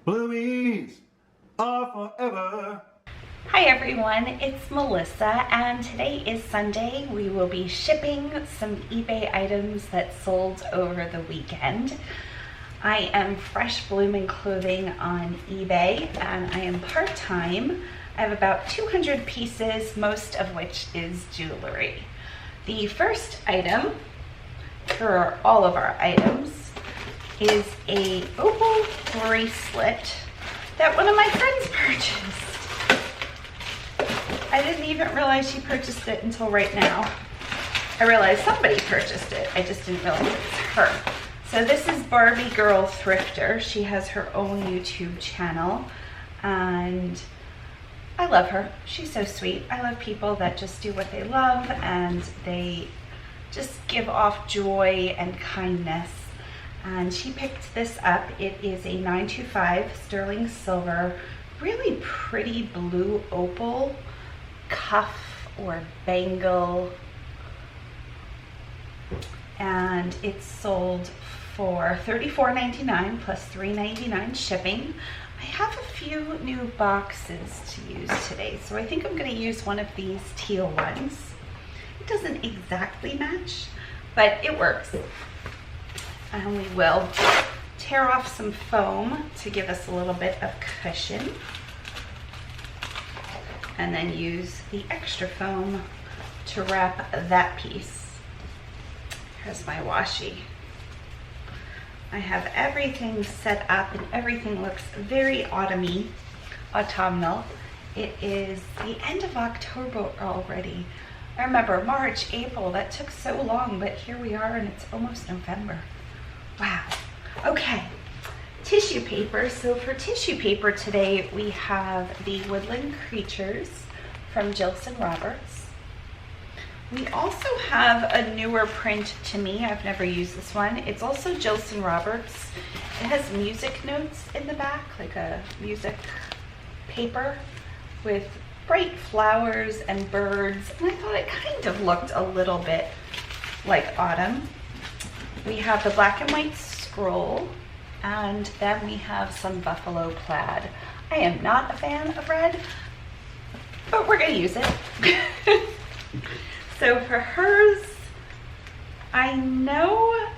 Blueies are forever. Hi everyone, it's Melissa, and today is Sunday. We will be shipping some eBay items that sold over the weekend. I am Fresh Blooming Clothing on eBay, and I am part-time. I have about 200 pieces, most of which is jewelry. The first item for all of our items is a opal bracelet that one of my friends purchased. I didn't even realize she purchased it until right now. I realized somebody purchased it, I just didn't realize it was her. So this is Barbiegirl Thrifter. She has her own YouTube channel, and I love her. She's so sweet. I love people that just do what they love and they just give off joy and kindness. And she picked this up. It is a 925 sterling silver, really pretty blue opal cuff or bangle. And it's sold for $34.99 plus $3.99 shipping. I have a few new boxes to use today, so I think I'm going to use one of these teal ones. It doesn't exactly match, but it works. And we will tear off some foam to give us a little bit of cushion, and then use the extra foam to wrap that piece. Here's my washi. I have everything set up and everything looks very autumnal. It is the end of October already. I remember March, April, that took so long, but here we are and it's almost November. Wow. Okay, tissue paper. So for tissue paper today, we have the Woodland Creatures from Jilson Roberts. We also have a newer print to me. I've never used this one. It's also Jilson Roberts. It has music notes in the back, like a music paper with bright flowers and birds. And I thought it kind of looked a little bit like autumn. We have the black and white scroll, and then we have some buffalo plaid. I am not a fan of red, but we're gonna use it. So for hers, I know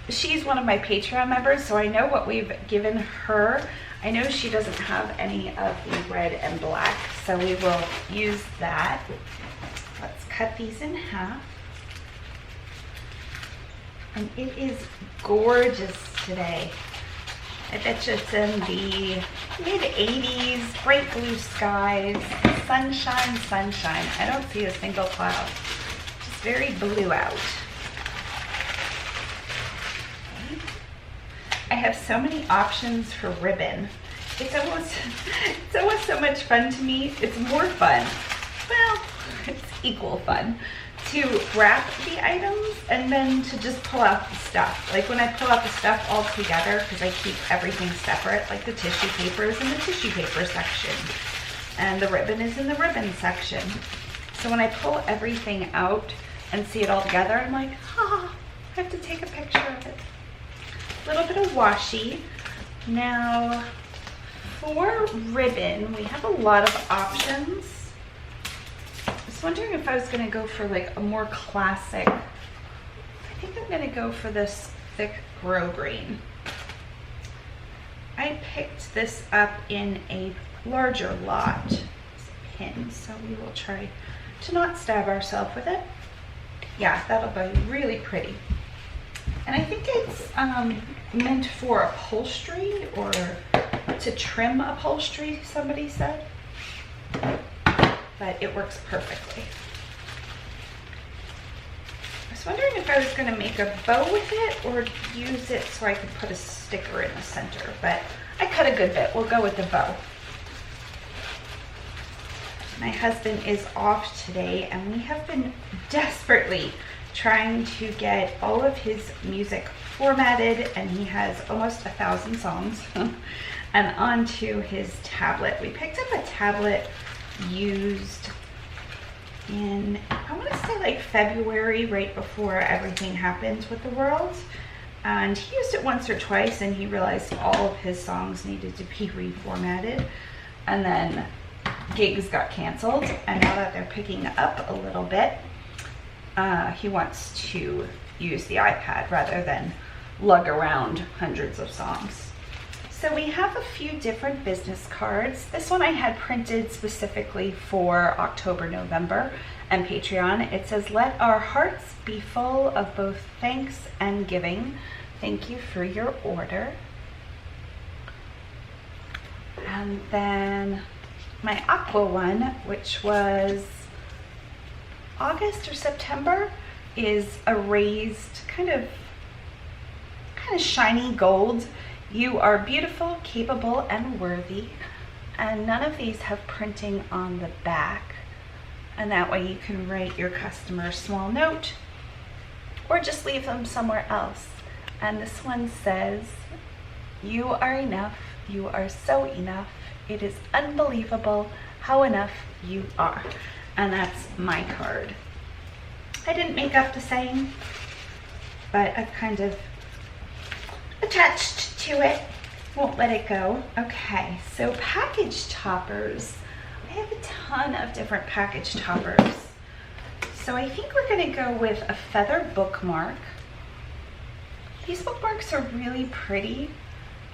she's one of my Patreon members, so I know what we've given her. I know she doesn't have any of the red and black, so we will use that. Let's cut these in half. And it is gorgeous today. I bet you it's in the mid-80s, bright blue skies, sunshine, sunshine. I don't see a single cloud. Just very blue out. Okay. I have so many options for ribbon. It's almost so much fun to me. It's more fun. Well, it's equal fun to wrap the items and then to just pull out the stuff. Like when I pull out the stuff all together, because I keep everything separate, like the tissue paper is in the tissue paper section and the ribbon is in the ribbon section. So when I pull everything out and see it all together, I'm like, I have to take a picture of it. A little bit of washi. Now for ribbon, we have a lot of options. I was wondering if I was going to go for like a more classic. I think I'm going to go for this thick grosgrain. I picked this up in a larger lot. It's a pin, so we will try to not stab ourselves with it. Yeah, that'll be really pretty. And I think it's meant for upholstery or to trim upholstery, somebody said. But it works perfectly. I was wondering if I was going to make a bow with it or use it so I could put a sticker in the center, but I cut a good bit. We'll go with the bow. My husband is off today, and we have been desperately trying to get all of his music formatted, and he has almost 1,000 songs, and onto his tablet. We picked up a tablet used in, I want to say like February, right before everything happened with the world. and he used it once or twice and he realized all of his songs needed to be reformatted, and then gigs got canceled, and now that they're picking up a little bit, he wants to use the iPad rather than lug around hundreds of songs. So we have a few different business cards. This one I had printed specifically for October, November, and Patreon. It says, "Let our hearts be full of both thanks and giving. Thank you for your order." And then my aqua one, which was August or September, is a raised kind of shiny gold. "You are beautiful, capable, and worthy." And none of these have printing on the back. And that way you can write your customer a small note or just leave them somewhere else. And this one says, "You are enough. You are so enough. It is unbelievable how enough you are." And that's my card. I didn't make up the saying, but I've kind of attached to it. Won't let it go. Okay, so package toppers. I have a ton of different package toppers. So I think we're gonna go with a feather bookmark. These bookmarks are really pretty,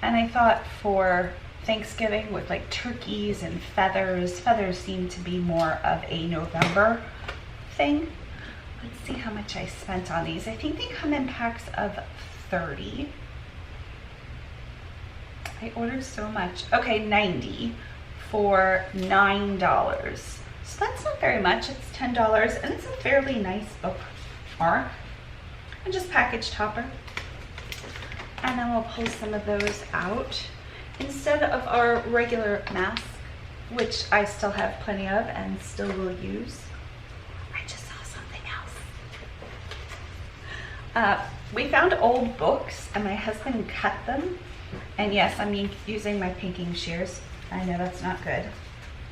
and I thought for Thanksgiving with like turkeys and feathers seem to be more of a November thing. Let's see how much I spent on these. I think they come in packs of 30. I ordered so much. Okay, 90 for $9. So that's not very much. It's $10, and it's a fairly nice bookmark. And just package topper. And then we'll pull some of those out. Instead of our regular mask, which I still have plenty of and still will use, I just saw something else. We found old books, and my husband cut them. And yes, I'm using my pinking shears. I know that's not good.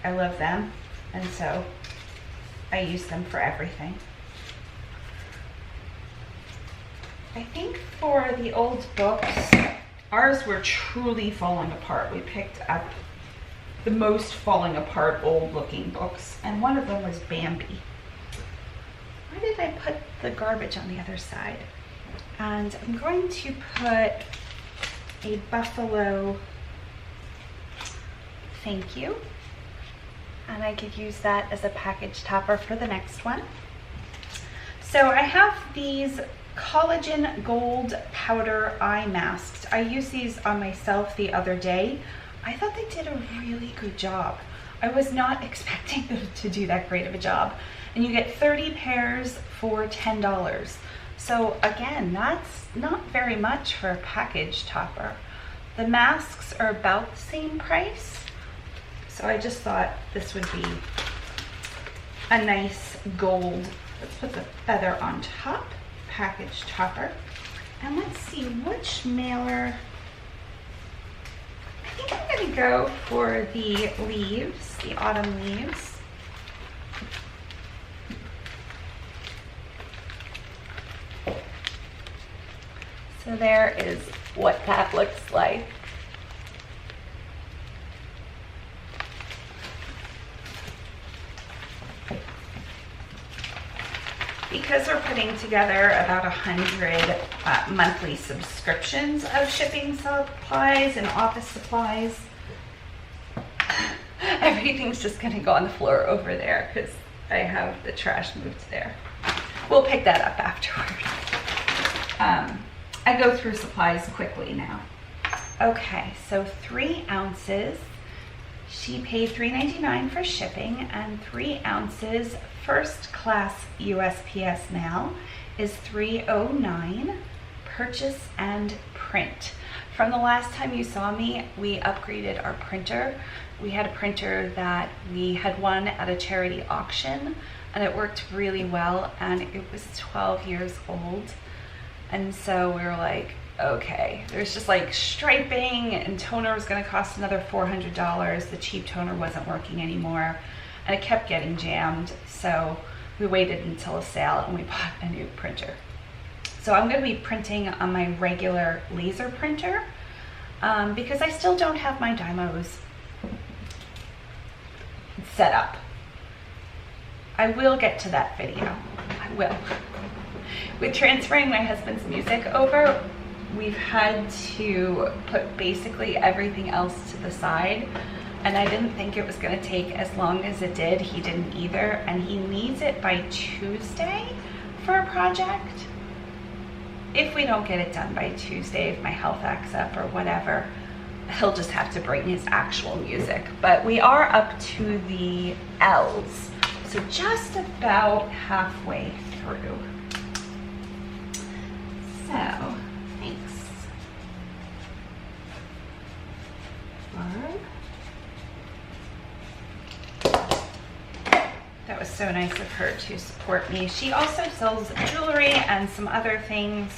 I love them, and so I use them for everything. I think for the old books, ours were truly falling apart. We picked up the most falling apart old looking books, and one of them was Bambi. Why did I put the garbage on the other side? And I'm going to put a buffalo thank you, and I could use that as a package topper for the next one. So I have these collagen gold powder eye masks. I used these on myself the other day. I thought they did a really good job. I was not expecting them to do that great of a job. And you get 30 pairs for $10. So again, that's not very much for a package topper. The masks are about the same price. So I just thought this would be a nice gold. Let's put the feather on top, package topper. And let's see which mailer. I think I'm gonna go for the leaves, the autumn leaves. So there is what that looks like. Because we're putting together about 100 monthly subscriptions of shipping supplies and office supplies, everything's just gonna go on the floor over there because I have the trash moved there. We'll pick that up afterward. I go through supplies quickly now. Okay, so 3 ounces. She paid $3.99 for shipping, and 3 ounces first class USPS mail is $3.09. Purchase and print. From the last time you saw me, we upgraded our printer. We had a printer that we had won at a charity auction, and it worked really well, and it was 12 years old. And so we were like, okay, there's just like striping, and toner was gonna cost another $400. The cheap toner wasn't working anymore, and it kept getting jammed. So we waited until a sale and we bought a new printer. So I'm going to be printing on my regular laser printer because I still don't have my Dymos set up. I will get to that video. I will. With transferring my husband's music over, we've had to put basically everything else to the side, and I didn't think it was going to take as long as it did. He didn't either, and he needs it by Tuesday for a project. If we don't get it done by Tuesday, if my health acts up or whatever, he'll just have to bring his actual music. But we are up to the L's, so just about halfway through. So, thanks, Barb. That was so nice of her to support me. She also sells jewelry and some other things.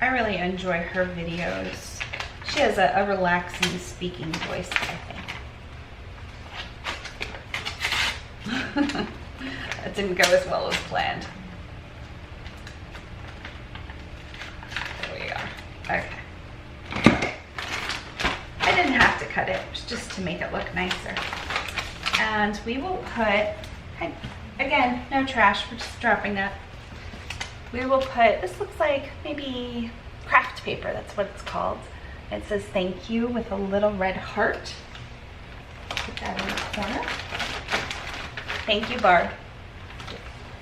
I really enjoy her videos. She has a relaxing speaking voice, I think. That didn't go as well as planned. There we go. Okay. I didn't have to cut it, it was just to make it look nicer. And we will put, again, no trash, we're just dropping that. We will put, this looks like maybe craft paper, that's what it's called. It says thank you with a little red heart. Put that in the corner. Thank you, Barb.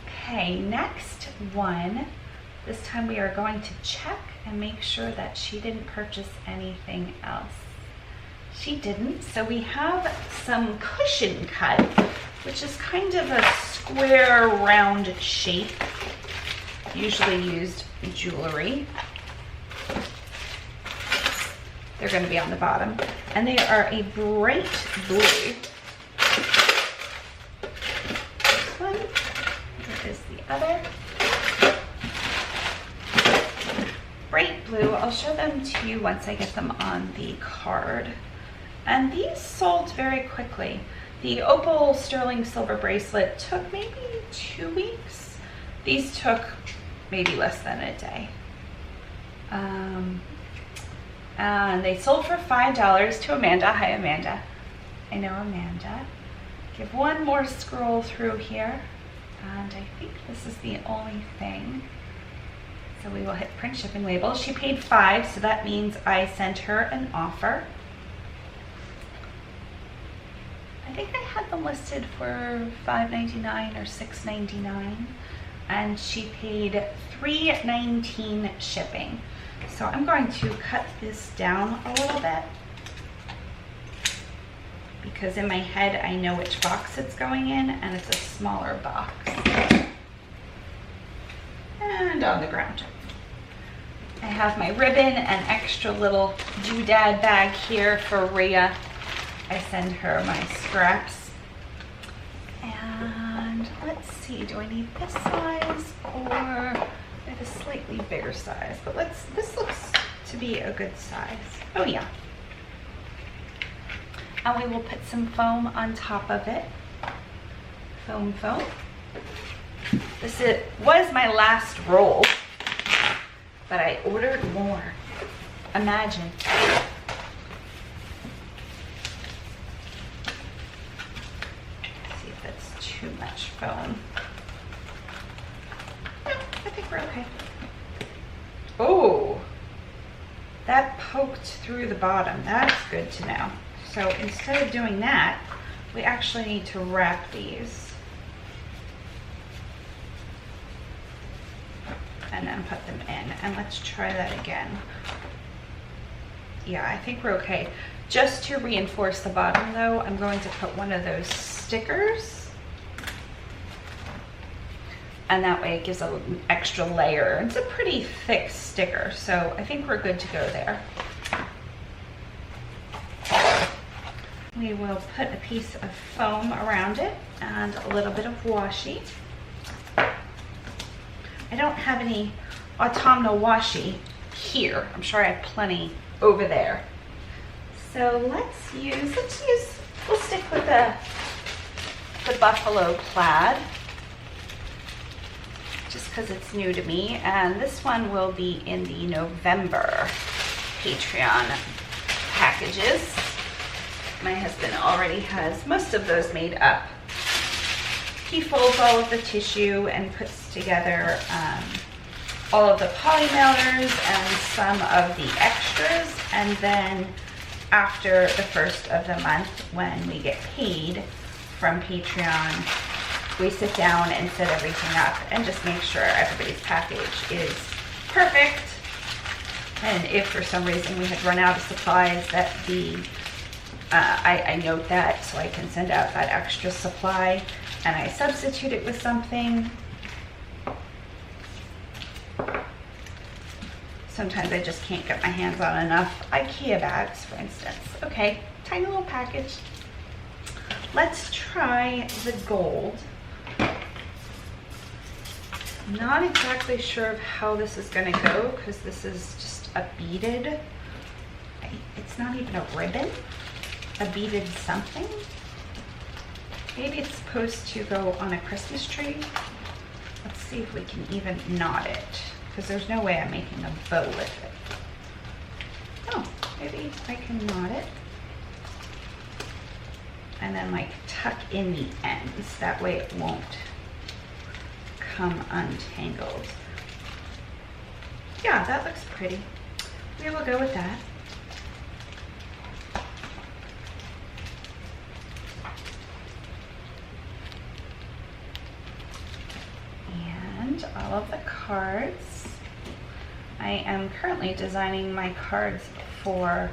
Okay, next one. This time we are going to check and make sure that she didn't purchase anything else. She didn't, so we have some cushion cut, which is kind of a square round shape, usually used in jewelry. They're going to be on the bottom, and they are a bright blue. This one, there is the other. Bright blue, I'll show them to you once I get them on the card. And these sold very quickly. The opal sterling silver bracelet took maybe 2 weeks. These took maybe less than a day. And they sold for $5 to Amanda. Hi, Amanda. I know Amanda. Give one more scroll through here. And I think this is the only thing. So we will hit print shipping label. She paid $5, so that means I sent her an offer. I think I had them listed for $5.99 or $6.99, and she paid $3.19 shipping. So I'm going to cut this down a little bit because in my head I know which box it's going in, and it's a smaller box. And on the ground. I have my ribbon and extra little doodad bag here for Rhea. I send her my scraps. And let's see, do I need this size or I have a slightly bigger size? But this looks to be a good size. Oh yeah. And we will put some foam on top of it. Foam. This was my last roll, but I ordered more. Imagine. Too much foam. No, I think we're okay. Oh, that poked through the bottom. That's good to know. So instead of doing that, we actually need to wrap these and then put them in. And let's try that again. Yeah, I think we're okay. Just to reinforce the bottom though, I'm going to put one of those stickers. And that way it gives an extra layer. It's a pretty thick sticker, so I think we're good to go there. We will put a piece of foam around it and a little bit of washi. I don't have any autumnal washi here. I'm sure I have plenty over there. So we'll stick with the buffalo plaid. just because it's new to me. And this one will be in the November Patreon packages. My husband already has most of those made up. He folds all of the tissue and puts together all of the poly mailers and some of the extras, and then after the first of the month, when we get paid from Patreon, we sit down and set everything up and just make sure everybody's package is perfect. And if for some reason we had run out of supplies, that I note that so I can send out that extra supply and I substitute it with something. Sometimes I just can't get my hands on enough IKEA bags, for instance. Okay, tiny little package. Let's try the gold. I'm not exactly sure of how this is gonna go because this is just a beaded, it's not even a ribbon, a beaded something. Maybe it's supposed to go on a Christmas tree. Let's see if we can even knot it, because there's no way I'm making a bow with it. Oh, maybe I can knot it. And then like tuck in the ends. That way it won't come untangled. Yeah, that looks pretty. We will go with that. And all of the cards. I am currently designing my cards for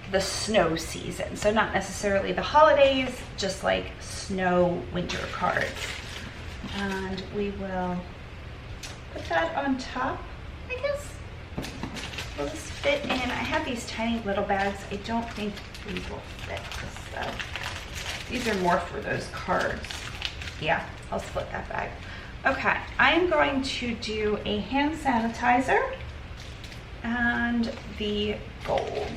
the snow season. So not necessarily the holidays, just like snow winter cards. And we will put that on top, I guess. Will this fit in? I have these tiny little bags. I don't think these will fit this though. These are more for those cards. Yeah, I'll split that bag. Okay, I'm going to do a hand sanitizer and the gold.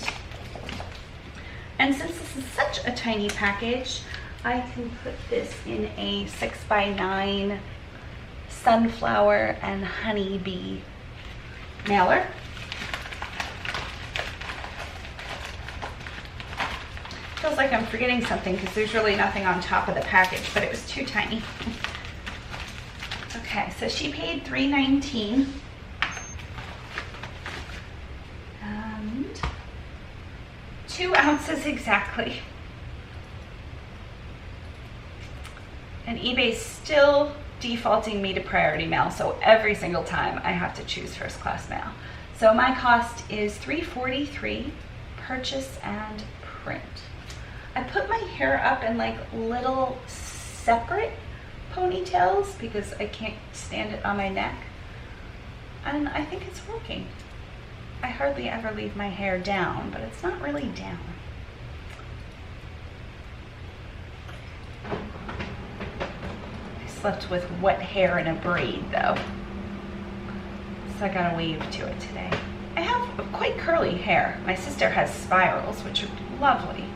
And since this is such a tiny package, I can put this in a 6x9 sunflower and honeybee mailer. Feels like I'm forgetting something because there's really nothing on top of the package, but it was too tiny. Okay, so she paid $3.19. And 2 ounces exactly. And eBay's still defaulting me to priority mail, so every single time I have to choose first class mail. So my cost is $3.43, purchase and print. I put my hair up in like little separate ponytails because I can't stand it on my neck, and I think it's working. I hardly ever leave my hair down, but it's not really down. I slept with wet hair in a braid though, so I got a weave to it today. I have quite curly hair. My sister has spirals, which are lovely,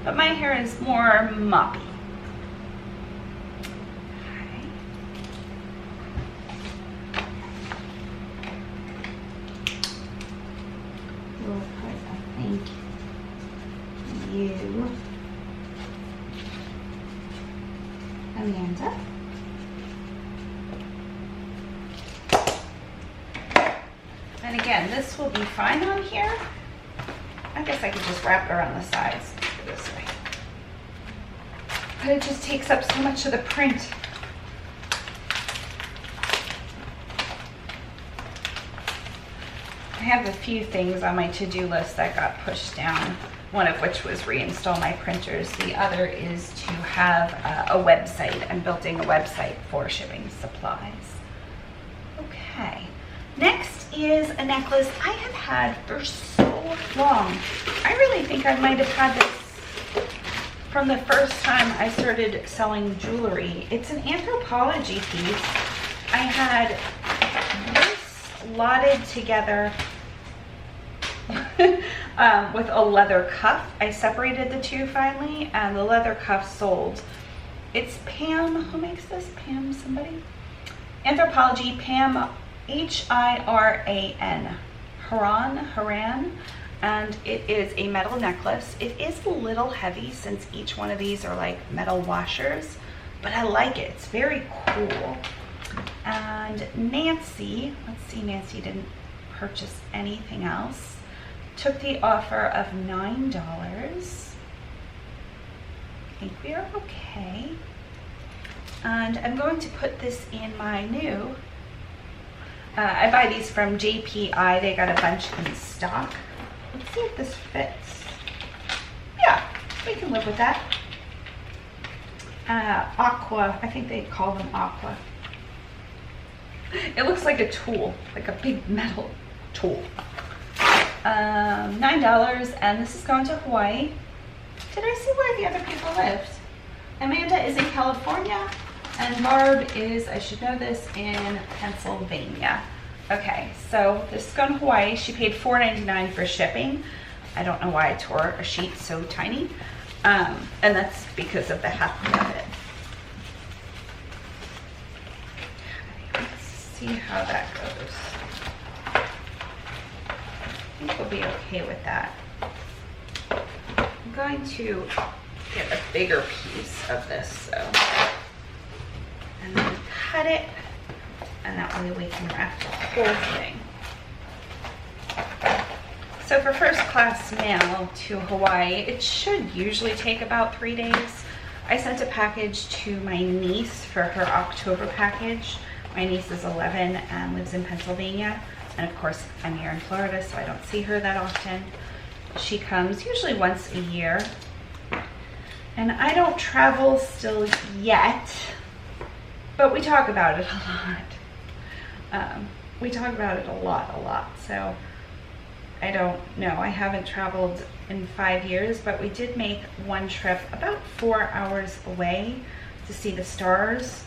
but my hair is more moppy. We'll put, I think, you, Amanda. And again, this will be fine on here. I guess I could just wrap it around the sides this way. But it just takes up so much of the print. I have a few things on my to-do list that got pushed down, one of which was reinstall my printers. The other is to have a website. I'm building a website for shipping supplies. Okay, next is a necklace I have had for so long. I really think I might have had this from the first time I started selling jewelry. It's an anthropology piece. I had this lotted together with a leather cuff. I separated the two finally, and the leather cuff sold It's Pam, who makes this? Pam somebody? Anthropologie, Pam, Hiran, Haran, and it is a metal necklace. It is a little heavy since each one of these are like metal washers, but I like it. It's very cool. And Nancy, let's see, Nancy didn't purchase anything else. Took the offer of $9. I think we are okay. And I'm going to put this in my new, I buy these from JPI. They got a bunch in stock. Let's see if this fits. Yeah, we can live with that. Aqua, I think they call them aqua. It looks like a tool, like a big metal tool. $9, and this is going to Hawaii. Did I see where the other people lived? Amanda is in California, and Barb is, I should know this, in Pennsylvania. Okay, so this is going to Hawaii. She paid $4.99 for shipping. I don't know why I tore a sheet so tiny, and that's because of the heft of it. Let's see how that goes. I think we'll be okay with that. I'm going to get a bigger piece of this, so, and then cut it, and that way we can wrap the whole thing. So for first class mail to Hawaii, it should usually take about 3 days. I sent a package to my niece for her October package. My niece is 11 and lives in Pennsylvania. And of course, I'm here in Florida, so I don't see her that often. She comes usually once a year. And I don't travel still yet, but we talk about it a lot. We talk about it a lot. So I don't know. I haven't traveled in 5 years, but we did make one trip about 4 hours away to see the stars.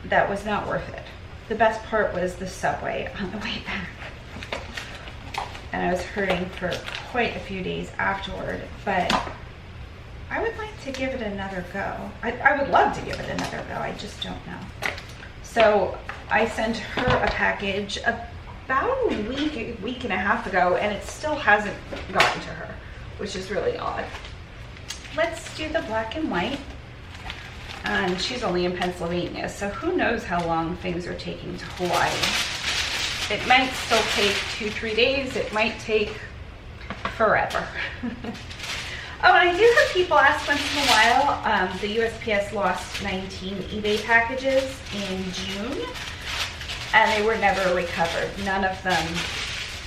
That was not worth it. The best part was the subway on the way back. And I was hurting for quite a few days afterward, but I would like to give it another go. I would love to give it another go, I just don't know. So I sent her a package about a week and a half ago, and it still hasn't gotten to her, which is really odd. Let's do the black and white. And she's only in Pennsylvania, so who knows how long things are taking to Hawaii. It might still take 2-3 days. It might take forever. Oh, and I do have people ask once in a while. The USPS lost 19 eBay packages in June, and they were never recovered. None of them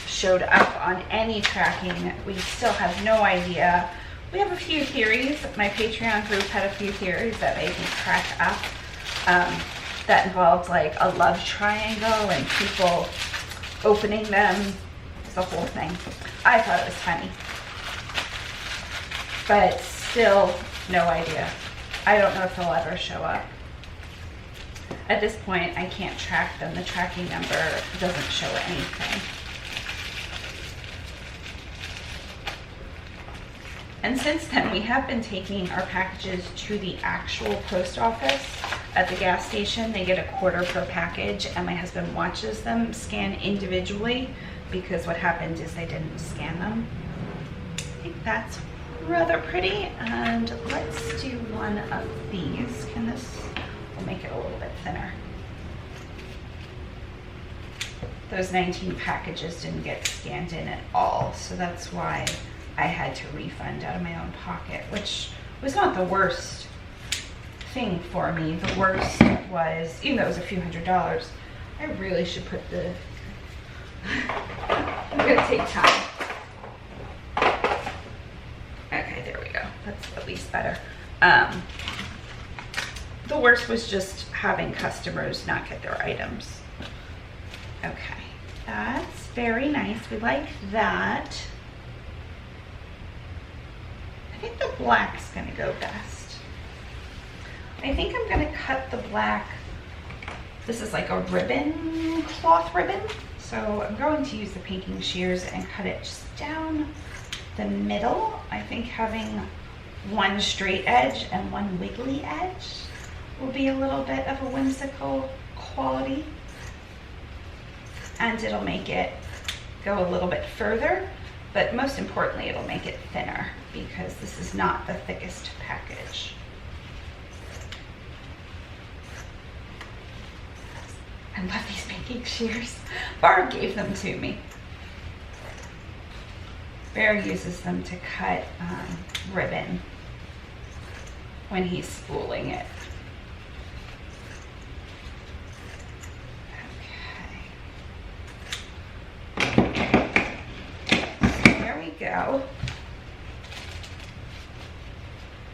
showed up on any tracking. We still have no idea. We have a few theories. My Patreon group had a few theories that made me crack up. That involved like a love triangle and people opening them. It's the whole thing. I thought it was funny. But still, no idea. I don't know if they'll ever show up. At this point, I can't track them. The tracking number doesn't show anything. And since then, we have been taking our packages to the actual post office at the gas station. They get $0.25 per package, and my husband watches them scan individually because what happened is they didn't scan them. I think that's rather pretty, and let's do one of these. We'll make it a little bit thinner. Those 19 packages didn't get scanned in at all, so that's why I had to refund out of my own pocket, which was not the worst thing for me. The worst was, even though it was a few $100s, I really should put the, I'm gonna take time. Okay, there we go. That's at least better. The worst was just having customers not get their items. Okay, that's very nice. We like that. I think the black's gonna go best. I think I'm gonna cut the black. This is like a ribbon, cloth ribbon. So I'm going to use the pinking shears and cut it just down the middle. I think having one straight edge and one wiggly edge will be a little bit of a whimsical quality, and it'll make it go a little bit further, but most importantly it'll make it thinner because this is not the thickest package. I love these baking shears. Barb gave them to me. Bear uses them to cut ribbon when he's spooling it. Okay. There we go.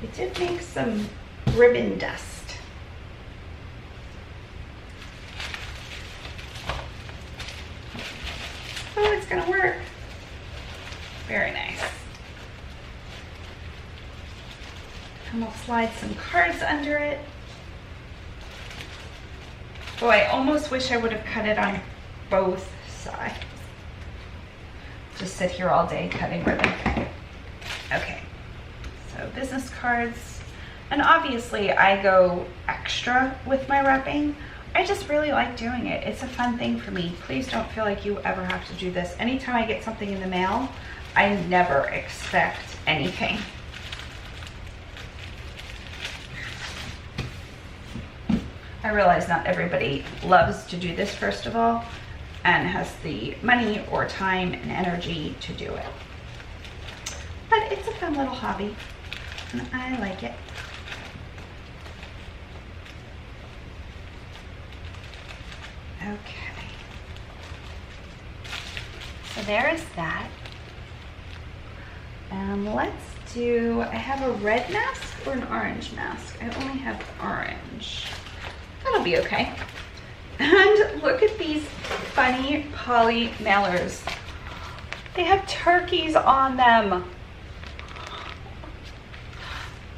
It did make some ribbon dust. Oh, it's gonna work. Very nice. And we'll slide some cards under it. Oh, I almost wish I would have cut it on both sides. Just sit here all day cutting ribbon. Okay, so business cards. And obviously I go extra with my wrapping. I just really like doing it. It's a fun thing for me. Please don't feel like you ever have to do this. Anytime I get something in the mail, I never expect anything. I realize not everybody loves to do this, first of all, and has the money or time and energy to do it. But it's a fun little hobby, and I like it. Okay, so there is that. Let's do, I have a red mask or an orange mask? I only have orange. That'll be okay. And look at these funny poly mailers. They have turkeys on them.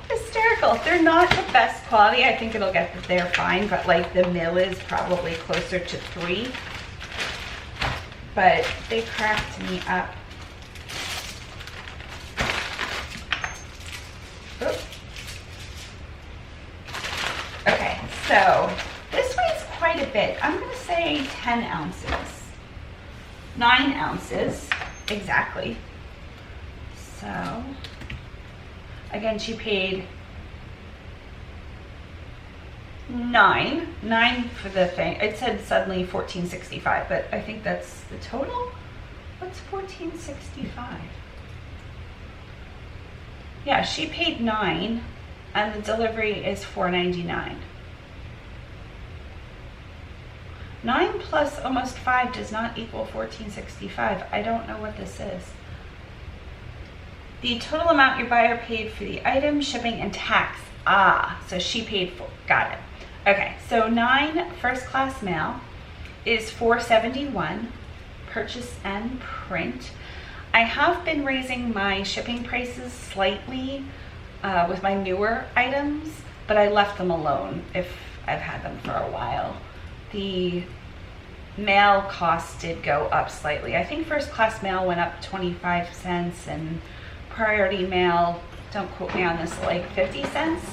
Hysterical. They're not the best quality. I think it'll get that they're fine, but like the mill is probably closer to 3. But they cracked me up. Oops. Okay, so this weighs quite a bit. I'm going to say 10 ounces. 9 ounces, exactly. So, again, she paid 9 for the thing. It said suddenly $14.65, but I think that's the total. What's $14.65? Yeah, she paid 9 and the delivery is $4.99. 9 plus almost 5 does not equal $14.65. I don't know what this is. The total amount your buyer paid for the item, shipping, and tax. Ah, so she paid for, got it. Okay, so 9 first class mail is $4.71, purchase and print. I have been raising my shipping prices slightly with my newer items, but I left them alone if I've had them for a while. The mail cost did go up slightly. I think first class mail went up 25 cents and priority mail, don't quote me on this, like 50 cents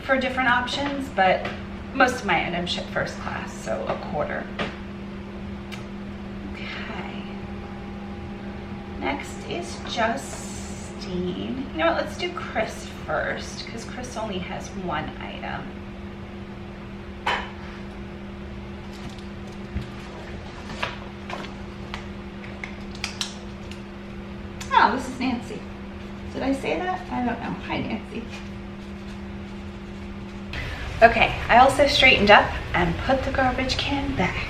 for different options, but most of my items ship first class, so a quarter. Okay. Next is Justine. You know what, let's do Chris first, because Chris only has one item. Oh, this is Nancy. Did I say that? I don't know. Hi, Nancy. Okay, I also straightened up and put the garbage can back.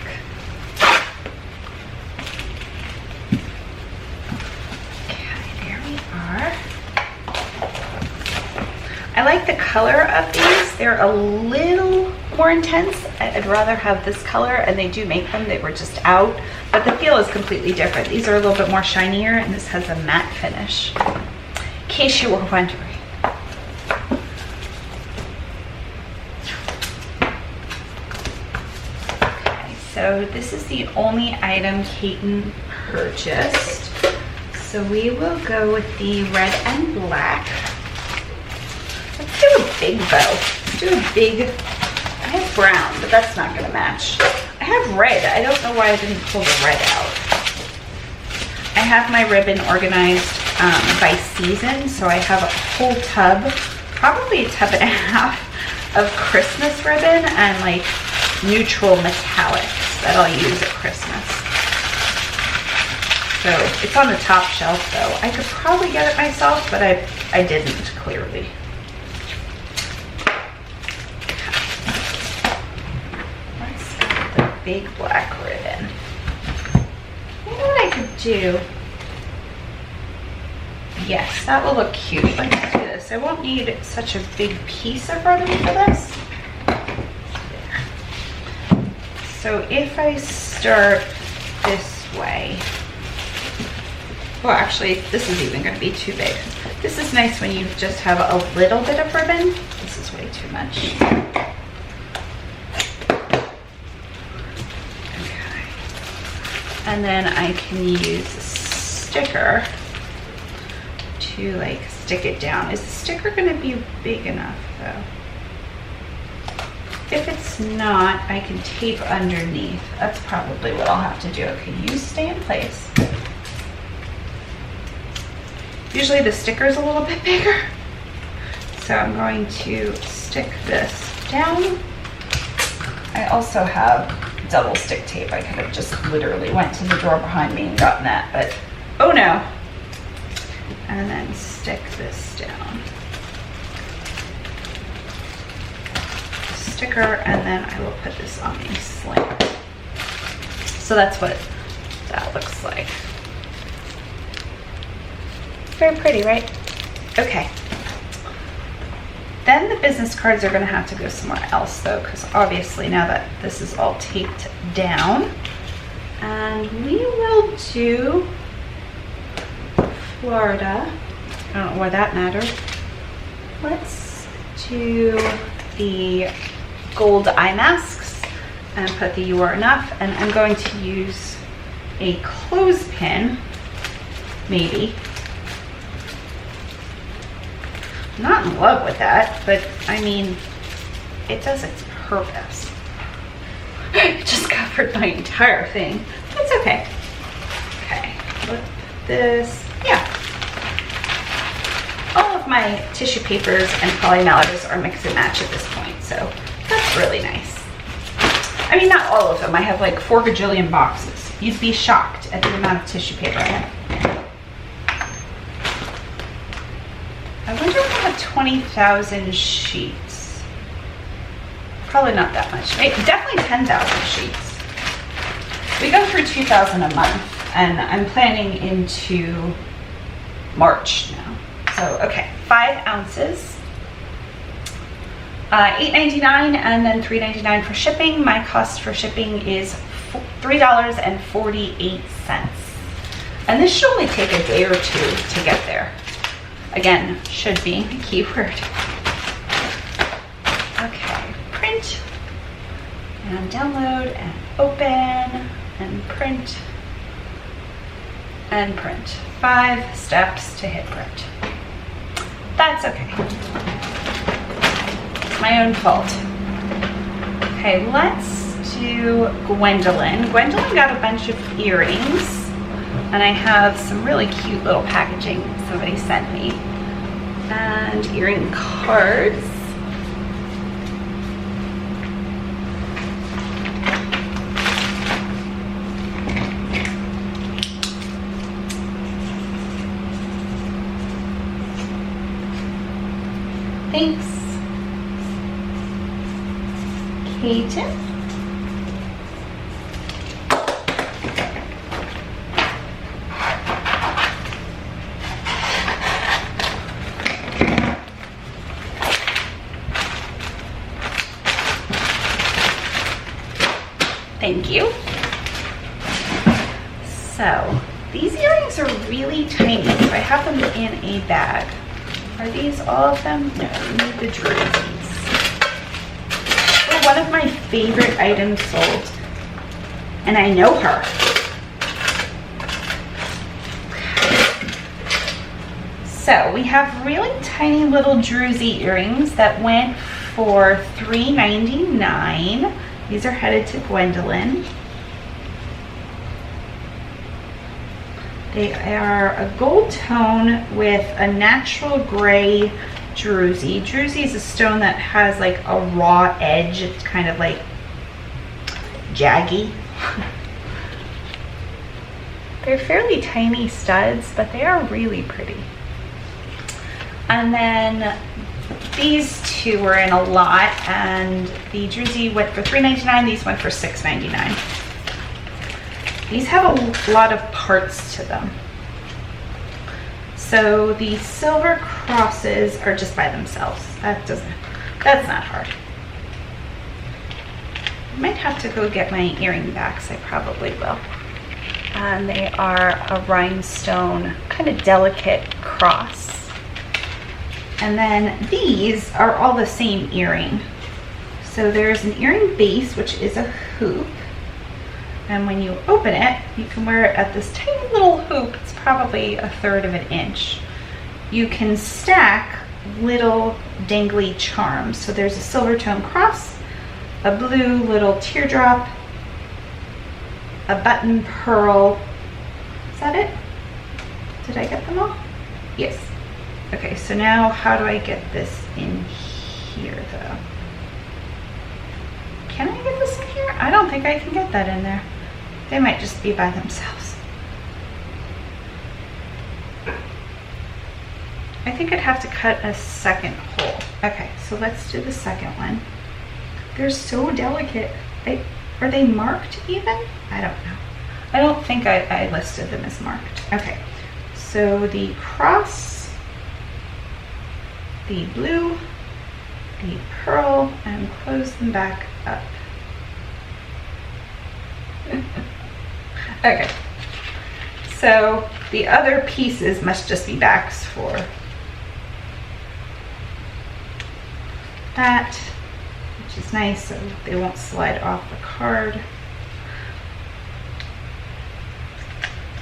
Okay, there we are. I like the color of these. They're a little more intense. I'd rather have this color, and they do make them. They were just out, but the feel is completely different. These are a little bit more shinier, and this has a matte finish, in case you were wondering. Okay, so this is the only item Kaiten purchased. So we will go with the red and black. a big bow. Let's do a big, I have brown, but that's not gonna match. I have red. I don't know why I didn't pull the red out. I have my ribbon organized by season, so I have a whole tub, probably a tub and a half of Christmas ribbon and like neutral metallics that I'll use at Christmas. So it's on the top shelf though. I could probably get it myself, but I didn't, clearly. Let's add the big black ribbon. You know what I could do? Yes, that will look cute. Let's do this. I won't need such a big piece of ribbon for this. There. So if I start this way, well, actually, this is even going to be too big. This is nice when you just have a little bit of ribbon. This is way too much. Okay. And then I can use a sticker to like stick it down. Is the sticker going to be big enough though? If it's not, I can tape underneath. That's probably what I'll have to do. Okay, you stay in place. Usually the sticker's a little bit bigger. So I'm going to stick this down. I also have double stick tape. I could have just literally went to the drawer behind me and gotten that, but oh no. And then stick this down. Sticker, and then I will put this on a slant. So that's what that looks like. Very pretty, right? Okay. Then the business cards are going to have to go somewhere else though, because obviously now that this is all taped down, and we will do Florida. I don't know why that mattered. Let's do the gold eye masks and put the You Are Enough, and I'm going to use a clothespin, maybe. I'm not in love with that, but I mean, it does its purpose. It just covered my entire thing. That's okay. Okay, put this, yeah. All of my tissue papers and polymelers are mix and match at this point, so that's really nice. I mean, not all of them. I have like 4 gajillion boxes. You'd be shocked at the amount of tissue paper I have. I wonder if I have 20,000 sheets. Probably not that much. Definitely 10,000 sheets. We go through 2,000 a month, and I'm planning into March now. So, okay, 5 ounces. $8.99 and then $3.99 for shipping. My cost for shipping is $3.48. And this should only take a day or two to get there. Again, should be the keyword. Okay, print and download and open and print and print. 5 steps to hit print. That's okay. It's my own fault. Okay, let's do Gwendolyn. Gwendolyn got a bunch of earrings. And I have some really cute little packaging somebody sent me. And earring cards. Thanks. Katen. Thank you. So these earrings are really tiny, so I have them in a bag. Are these all of them? No, I need the jerseys. They're one of my favorite items sold, and I know her. So So we have really tiny little druzy earrings that went for $3.99. These are headed to Gwendolyn. They are a gold tone with a natural gray druzy. Druzy is a stone that has like a raw edge. It's kind of like jaggy. They're fairly tiny studs, but they are really pretty. And then these two were in a lot, and the druzy went for $3.99. These went for $6.99. These have a lot of parts to them. So the silver crosses are just by themselves. That's not hard. I might have to go get my earring backs. I probably will. And they are a rhinestone, kind of delicate cross. And then these are all the same earring. So there's an earring base, which is a hoop. And when you open it, you can wear it at this tiny little hoop. It's probably 1/3 of an inch. You can stack little dangly charms. So there's a silver tone cross, a blue little teardrop, a button pearl. Is that it? Did I get them all? Yes. Okay, so now how do I get this in here though? Can I get this in here? I don't think I can get that in there. They might just be by themselves. I think I'd have to cut a second hole. Okay, so let's do the second one. They're so delicate. Are they marked even? I don't know. I don't think I listed them as marked. Okay, so the cross, the blue, the pearl, and close them back up. Okay, so the other pieces must just be backs for that, which is nice, so they won't slide off the card.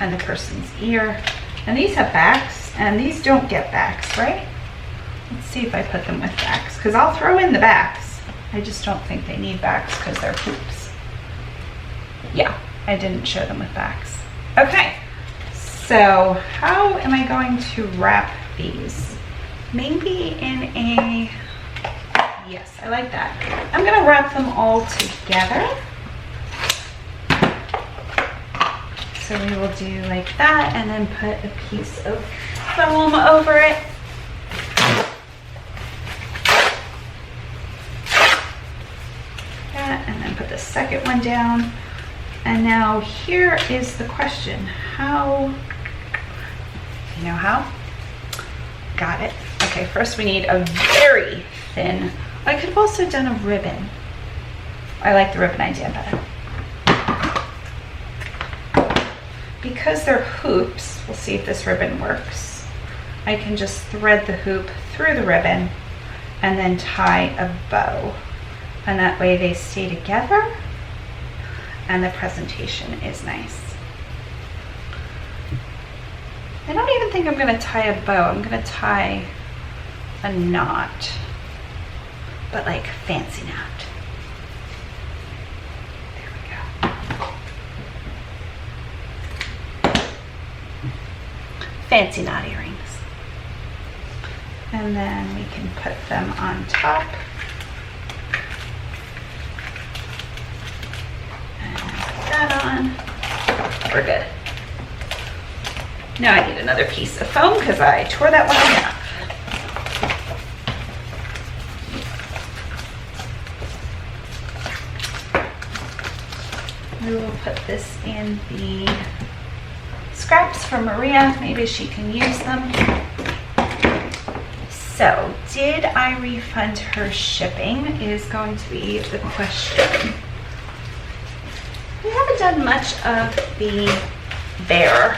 And the person's ear. And these have backs, and these don't get backs, right? Let's see if I put them with backs, because I'll throw in the backs. I just don't think they need backs because they're hoops. Yeah, I didn't show them with backs. Okay, so how am I going to wrap these? Maybe in a, yes, I like that. I'm gonna wrap them all together. So we will do like that and then put a piece of foam over it. And then put the second one down. And now here is the question. How, you know how? Got it. Okay, first we need a very thin, I could have also done a ribbon. I like the ribbon idea better. Because they're hoops, we'll see if this ribbon works. I can just thread the hoop through the ribbon and then tie a bow. And that way they stay together and the presentation is nice. I don't even think I'm gonna tie a bow. I'm gonna tie a knot, but like fancy knot. There we go. Fancy knot earrings. And then we can put them on top. That on. We're good. Now I need another piece of foam because I tore that one in half. We will put this in the scraps for Maria. Maybe she can use them. So, did I refund her shipping is going to be the question. We haven't done much of the bear.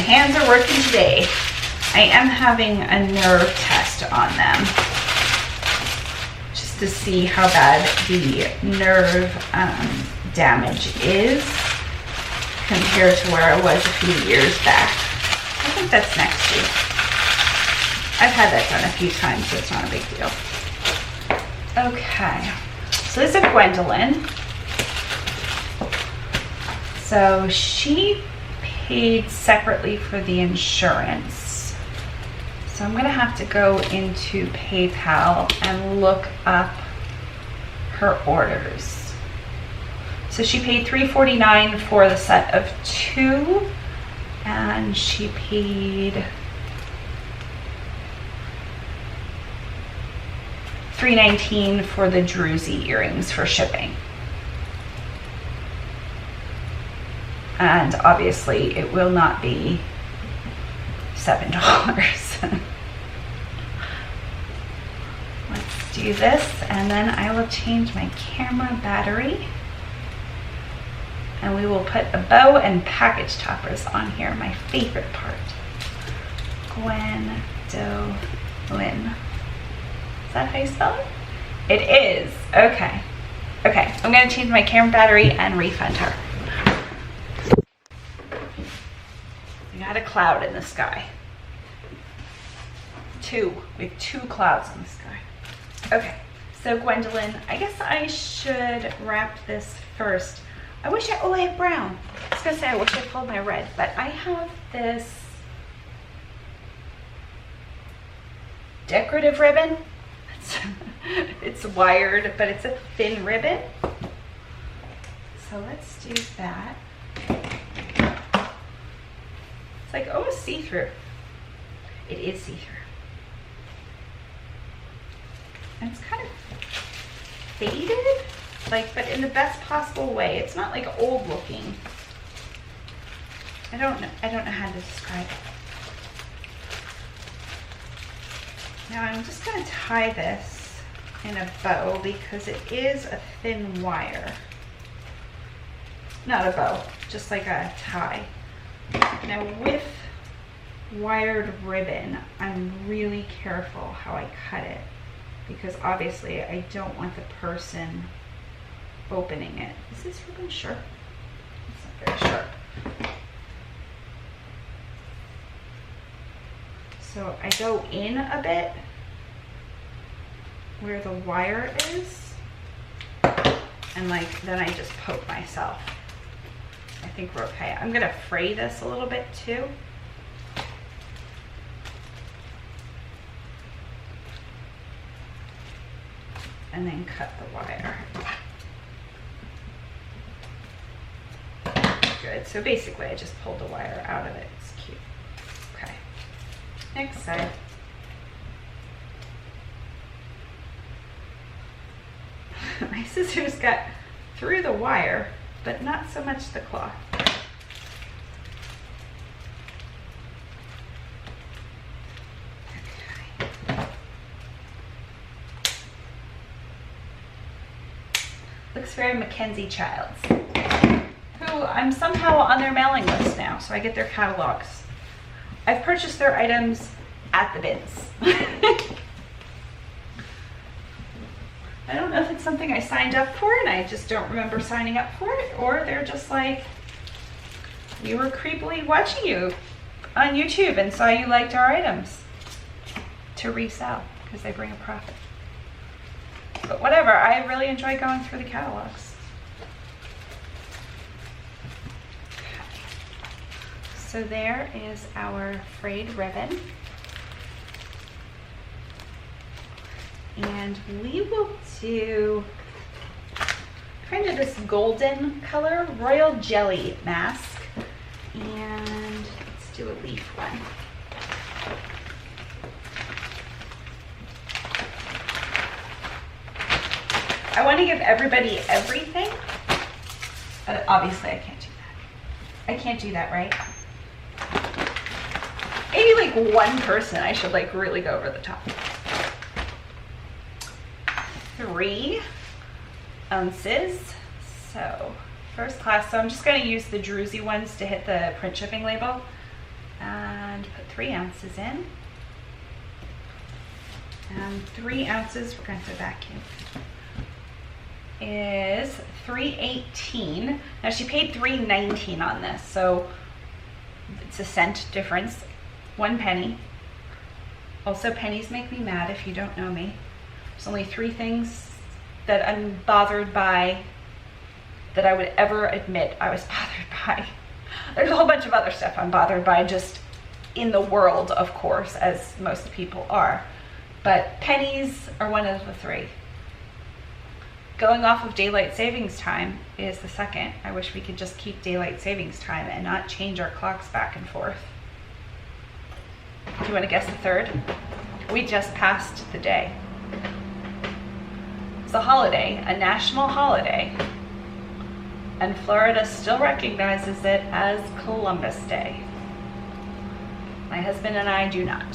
hands are working today. I am having a nerve test on them just to see how bad the nerve damage is compared to where I was a few years back. I think that's next week. I've had that done a few times, so it's not a big deal. Okay, so this is Gwendolyn. So she paid separately for the insurance. So I'm gonna have to go into PayPal and look up her orders. So she paid $349 for the set of 2, and she paid $319 for the druzy earrings for shipping. And obviously it will not be $7. Let's do this, and then I will change my camera battery. And we will put a bow and package toppers on here, my favorite part. Gwendolyn. Is that how you spell it? It is. Okay. Okay, I'm gonna change my camera battery and refund her. We got a cloud in the sky. We have 2 clouds in the sky. Okay, so Gwendolyn, I guess I should wrap this first. I wish I have brown. I was gonna say I wish I pulled my red, but I have this decorative ribbon. It's wired, but it's a thin ribbon. So let's do that. It's like almost see-through. It is see-through. And it's kind of faded, like, but in the best possible way. It's not like old looking. I don't know how to describe it. Now I'm just going to tie this in a bow because it is a thin wire. Not a bow, just like a tie. Now with wired ribbon, I'm really careful how I cut it because obviously I don't want the person opening it. Is this ribbon sharp? It's not very sharp. So I go in a bit where the wire is, and like then I just poke myself. I think we're okay. I'm gonna fray this a little bit too. And then cut the wire. Good, so basically I just pulled the wire out of it. It's cute. Okay, next side. My scissors got through the wire, but not so much the cloth. Okay. Looks very Mackenzie Childs, who I'm somehow on their mailing list now, so I get their catalogs. I've purchased their items at the bins. I don't know if it's something I signed up for and I just don't remember signing up for it, or they're just like, we were creepily watching you on YouTube and saw you liked our items to resell because they bring a profit. But whatever, I really enjoy going through the catalogs. Okay. So there is our frayed ribbon. And we will do kind of this golden color royal jelly mask, and let's do a leaf one. I want to give everybody everything, but obviously I can't do that. I can't do that, right? Maybe like one person I should like really go over the top. 3 ounces, so first class. So I'm just going to use the druzy ones to hit the print shipping label. and put 3 ounces in. And 3 ounces, we're going to vacuum, is $3.18. Now she paid $3.19 on this, so it's a cent difference, 1 penny. Also, pennies make me mad if you don't know me. There's only 3 things that I'm bothered by that I would ever admit I was bothered by. There's a whole bunch of other stuff I'm bothered by just in the world, of course, as most people are. But pennies are one of the 3. Going off of daylight savings time is the second. I wish we could just keep daylight savings time and not change our clocks back and forth. Do you want to guess the 3rd? We just passed the day. It's a holiday, a national holiday, and Florida still recognizes it as Columbus Day. My husband and I do not.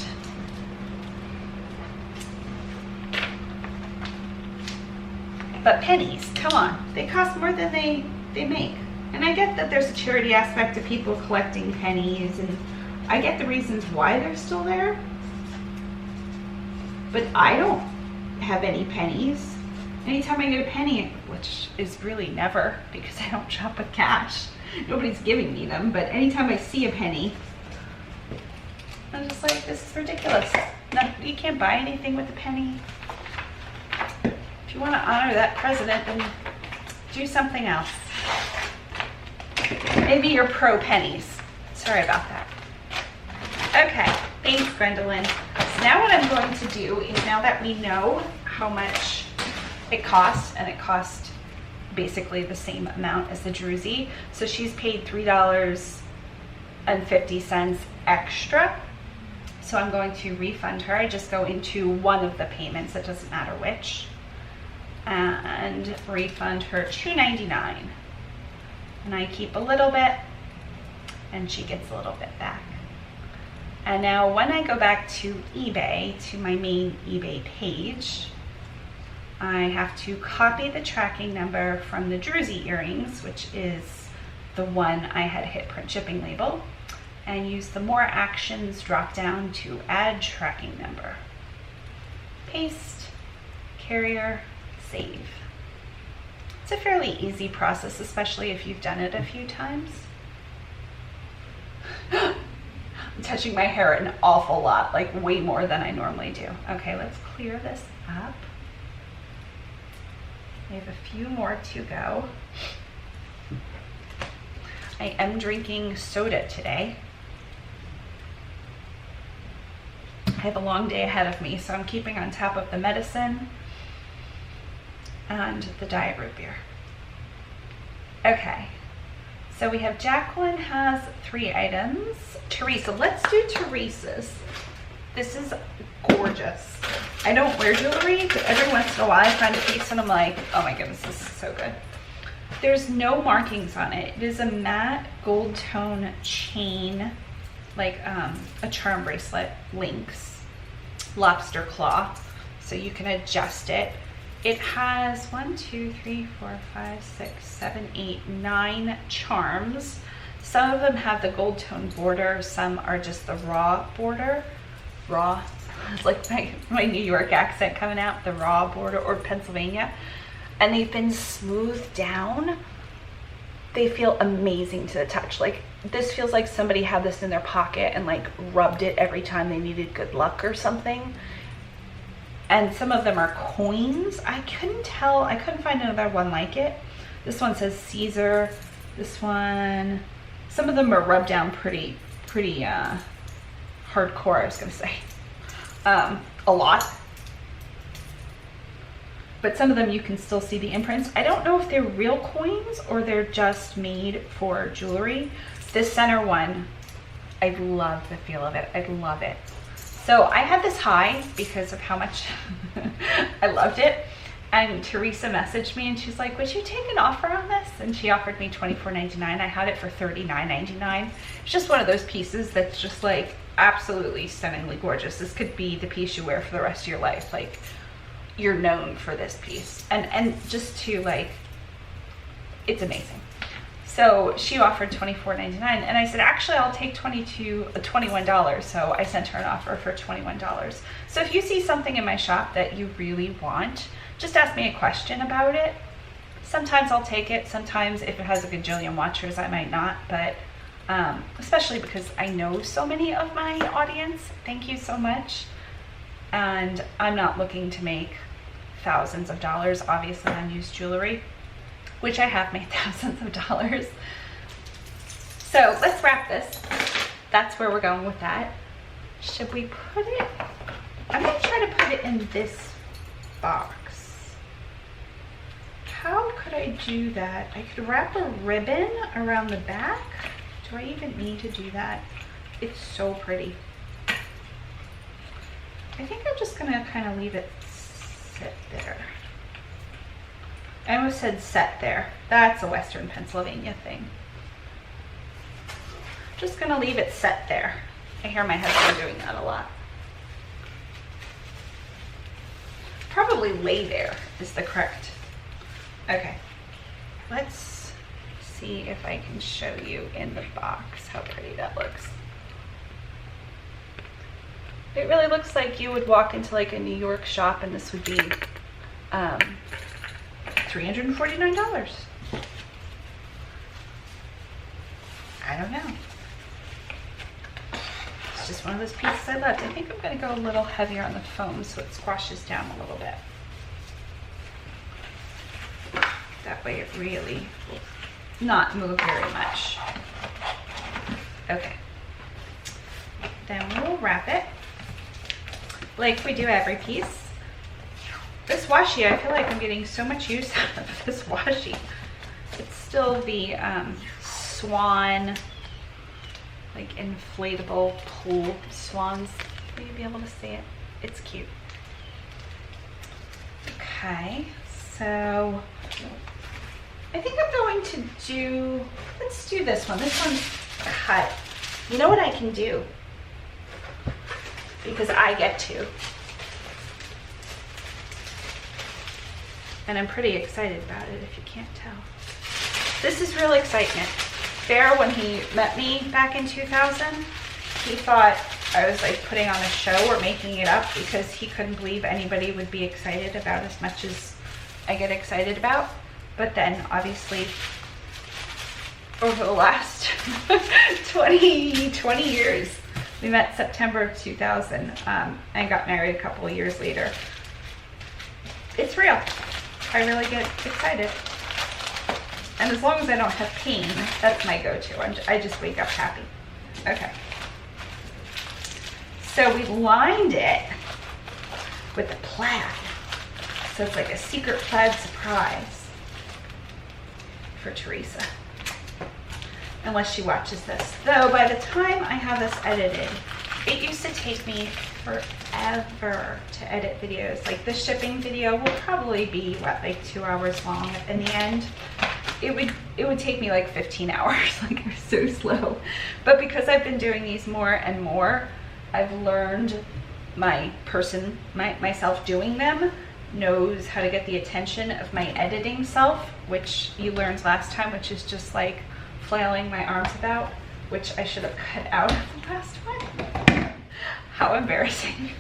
But pennies, come on, they cost more than they make. And I get that there's a charity aspect to people collecting pennies, and I get the reasons why they're still there. But I don't have any pennies. Anytime I get a penny, which is really never because I don't shop with cash, nobody's giving me them, but anytime I see a penny, I'm just like, this is ridiculous. No, you can't buy anything with a penny. If you want to honor that president, then do something else. Maybe you're pro pennies. Sorry about that. Okay, thanks, Gwendolyn. So now what I'm going to do is, now that we know how much it costs, and it cost basically the same amount as the druzy, so she's paid $3.50 extra. So I'm going to refund her. I just go into one of the payments, it doesn't matter which, and refund her $2.99. And I keep a little bit, and she gets a little bit back. And now when I go back to eBay, to my main eBay page, I have to copy the tracking number from the druzy earrings, which is the one I had hit print shipping label, and use the more actions drop down to add tracking number. Paste, carrier, save. It's a fairly easy process, especially if you've done it a few times. I'm touching my hair an awful lot, like way more than I normally do. Okay, let's clear this up. We have a few more to go. I am drinking soda today. I have a long day ahead of me, so I'm keeping on top of the medicine and the diet root beer. Okay, so we have Jacqueline has 3 items. Teresa, let's do Teresa's. This is gorgeous. I don't wear jewelry, but every once in a while I find a piece and I'm like, oh my goodness, this is so good. There's no markings on it. It is a matte gold tone chain, like a charm bracelet, links, lobster claw, so you can adjust it. It has 1, 2, 3, 4, 5, 6, 7, 8, 9 charms. Some of them have the gold tone border, some are just the raw border. Raw, it's like my New York accent coming out, the raw border, or Pennsylvania. And they've been smoothed down. They feel amazing to the touch. Like, this feels like somebody had this in their pocket and like rubbed it every time they needed good luck or something. And some of them are coins. I couldn't tell, I couldn't find another one like it. This one says Caesar. This one, some of them are rubbed down pretty hardcore, I was gonna say. A lot. But some of them you can still see the imprints. I don't know if they're real coins or they're just made for jewelry. This center one, I love the feel of it. I love it. So I had this high because of how much I loved it. And Teresa messaged me and she's like, would you take an offer on this? And she offered me $24.99. I had it for $39.99. It's just one of those pieces that's just like absolutely stunningly gorgeous. This could be the piece you wear for the rest of your life. Like, you're known for this piece. And just to like, it's amazing. So she offered $24.99, and I said, actually, I'll take $21. So I sent her an offer for $21. So if you see something in my shop that you really want, just ask me a question about it. Sometimes I'll take it. Sometimes if it has a gajillion watchers, I might not. But especially because I know so many of my audience. Thank you so much. And I'm not looking to make thousands of dollars, obviously, on used jewelry, which I have made thousands of dollars. So let's wrap this. That's where we're going with that. Should we put it? I'm gonna try to put it in this box. How could I do that? I could wrap a ribbon around the back. Do I even need to do that? It's so pretty. I think I'm just gonna kind of leave it sit there. I almost said set there. That's a Western Pennsylvania thing. Just gonna leave it set there. I hear my husband doing that a lot. Probably lay there is the correct. Okay, let's see if I can show you in the box how pretty that looks. It really looks like you would walk into like a New York shop and this would be $349. I don't know. It's just one of those pieces I loved. I think I'm going to go a little heavier on the foam so it squashes down a little bit. That way it really will not move very much. Okay. Then we'll wrap it like we do every piece. This washi, I feel like I'm getting so much use out of this washi. It's still the swan, like inflatable pool swans. Will you be able to see it? It's cute. Okay, so I think I'm going to do, let's do this one. This one's cut. You know what I can do? Because I get to. And I'm pretty excited about it, if you can't tell. This is real excitement. Bear, when he met me back in 2000, he thought I was like putting on a show or making it up because he couldn't believe anybody would be excited about as much as I get excited about. But then, obviously, over the last 20 years, we met September of 2000 and got married a couple of years later. It's real. I really get excited. And as long as I don't have pain, that's my go-to. I just wake up happy. Okay. So we lined it with the plaid. So it's like a secret plaid surprise for Teresa. Unless she watches this. Though by the time I have this edited, it used to take me forever to edit videos. Like the shipping video will probably be, what, like 2 hours long. In the end, it would take me like 15 hours. Like they're so slow. But because I've been doing these more and more, I've learned myself doing them knows how to get the attention of my editing self, which you learned last time, which is just like flailing my arms about, which I should have cut out of the last one. How embarrassing.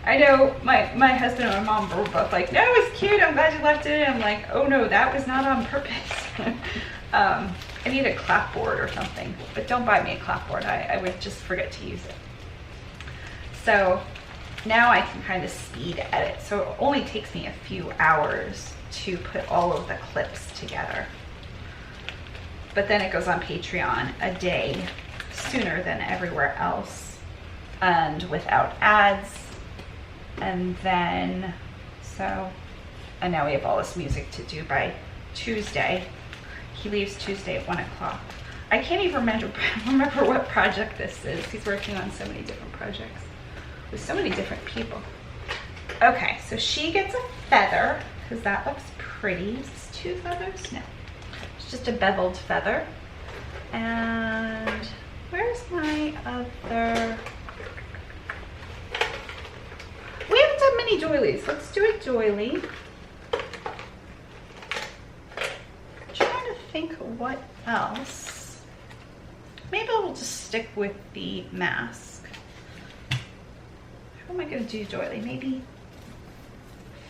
I know my husband and my mom were both like, no, it's cute, I'm glad you left it in. I'm like, oh no, that was not on purpose. I need a clapboard or something, but don't buy me a clapboard. I would just forget to use it. So now I can kind of speed edit. So it only takes me a few hours to put all of the clips together. But then it goes on Patreon a day sooner than everywhere else and without ads. And then, and now we have all this music to do by Tuesday. He leaves Tuesday at 1 o'clock. I can't even remember what project this is. He's working on so many different projects with so many different people. Okay, so she gets a feather because that looks pretty. Is this 2 feathers? No. It's just a beveled feather. And where's my other? We haven't done many doilies. Let's do a doily. I'm trying to think what else. Maybe I'll just stick with the mask. How am I going to do doily? Maybe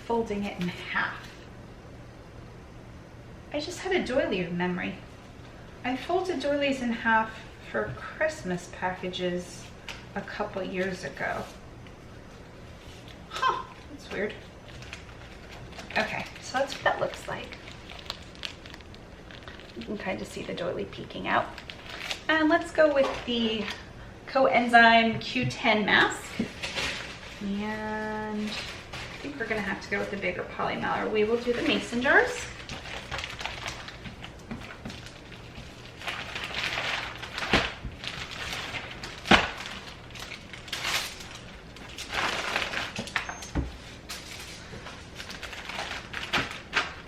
folding it in half. I just had a doily of memory. I folded doilies in half for Christmas packages a couple years ago. Huh, that's weird. Okay, so that's what that looks like. You can kind of see the doily peeking out. And let's go with the Coenzyme Q10 mask. And I think we're gonna have to go with the bigger poly mallard. We will do the mason jars.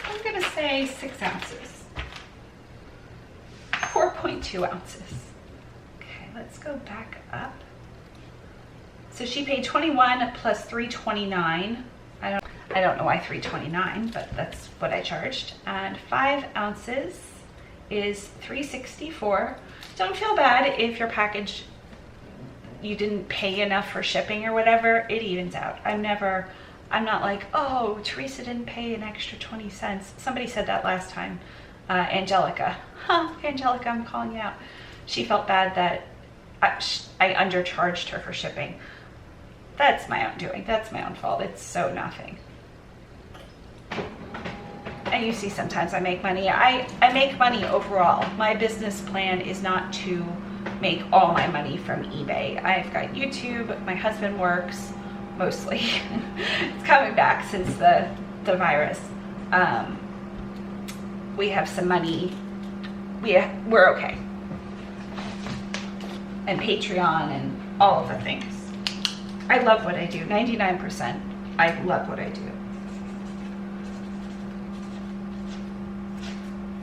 I'm gonna say 6 ounces. 4.2 ounces. Okay, let's go back up. So she paid $21 plus $3.29. I don't know why $3.29, but that's what I charged. And 5 ounces is $3.64. Don't feel bad if your package, you didn't pay enough for shipping or whatever. It evens out. I'm not like, oh, Teresa didn't pay an extra 20 cents. Somebody said that last time. Angelica. Angelica, I'm calling you out. She felt bad that I undercharged her for shipping. That's my own doing. That's my own fault. It's so nothing. And you see, sometimes I make money. I make money overall. My business plan is not to make all my money from eBay. I've got YouTube. My husband works mostly. It's coming back since the virus. We have some money. We're okay. And Patreon and all of the things. I love what I do. 99%. I love what I do.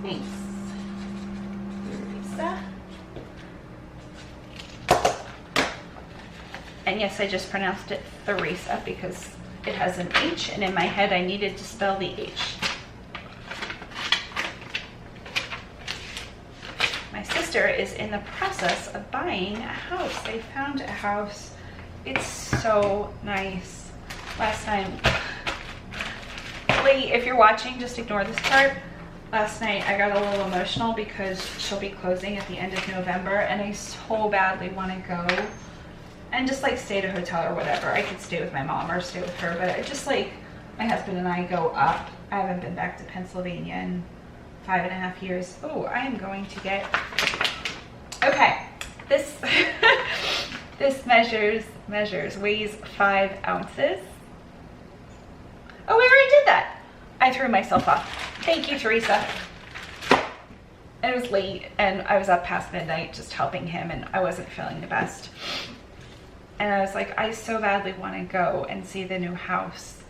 Thanks, Teresa. And yes, I just pronounced it Theresa because it has an H, and in my head I needed to spell the H. My sister is in the process of buying a house. They found a house. It's so nice. Last time, Lee, if you're watching, just ignore this part. Last night I got a little emotional because she'll be closing at the end of November, and I so badly want to go and just like stay at a hotel or whatever. I could stay with my mom or stay with her, but I just like, my husband and I go up. I haven't been back to Pennsylvania in 5.5 years. Oh, I am going to get, okay, this this measures, weighs 5 ounces. Oh, we already did that. I threw myself off. Thank you, Teresa. It was late and I was up past midnight just helping him, and I wasn't feeling the best. And I was like, I so badly want to go and see the new house.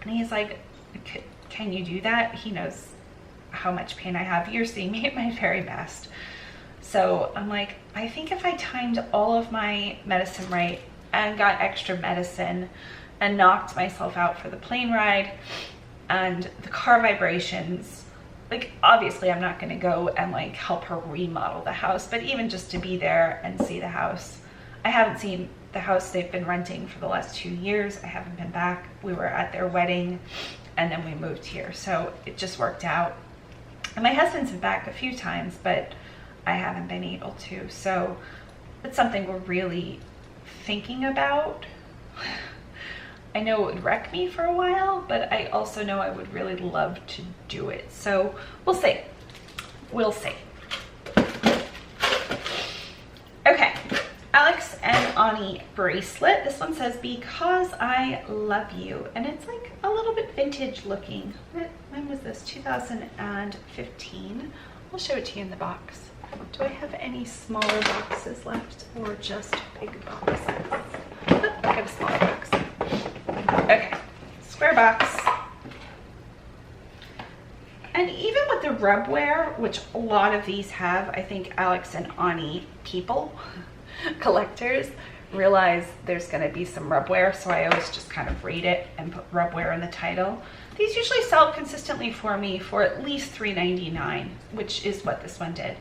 And he's like, can you do that? He knows how much pain I have. You're seeing me at my very best. So I'm like, I think if I timed all of my medicine right and got extra medicine and knocked myself out for the plane ride and the car vibrations, like obviously I'm not going to go and like help her remodel the house, but even just to be there and see the house. I haven't seen the house they've been renting for the last 2 years. I haven't been back. We were at their wedding and then we moved here. So it just worked out. And my husband's been back a few times, but I haven't been able to. So it's something we're really thinking about. I know it would wreck me for a while, but I also know I would really love to do it. So we'll see. We'll see. Okay. Alex and Ani bracelet. This one says, because I love you. And it's like a little bit vintage looking. When was this? 2015. I'll show it to you in the box. Do I have any smaller boxes left or just big boxes? Oh, I have a smaller box. Okay, square box. And even with the rubware, which a lot of these have, I think Alex and Ani people, collectors, realize there's going to be some rubwear, so I always just kind of rate it and put rubwear in the title. These usually sell consistently for me for at least $3.99, which is what this one did.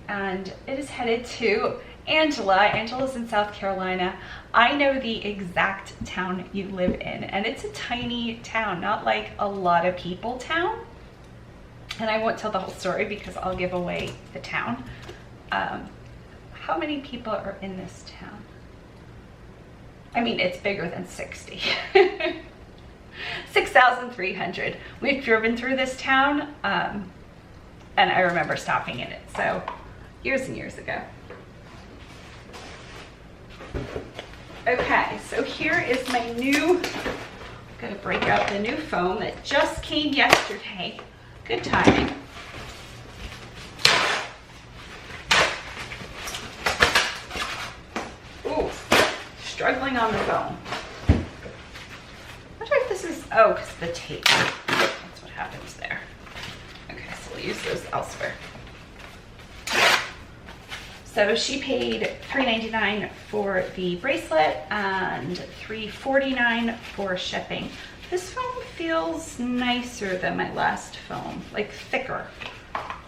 And it is headed to Angela. Angela's in South Carolina. I know the exact town you live in, and it's a tiny town, not like a lot of people town. And I won't tell the whole story because I'll give away the town. How many people are in this town? I mean, it's bigger than 60. 6,300. We've driven through this town, and I remember stopping in it. So years and years ago. Okay, so here is my new, I'm gonna break out the new foam that just came yesterday. Good timing. Ooh, struggling on the foam. I wonder if this is, oh, because the tape. That's what happens there. Okay, so we'll use those elsewhere. So she paid $3.99 for the bracelet and $3.49 for shipping. This foam feels nicer than my last foam, like thicker.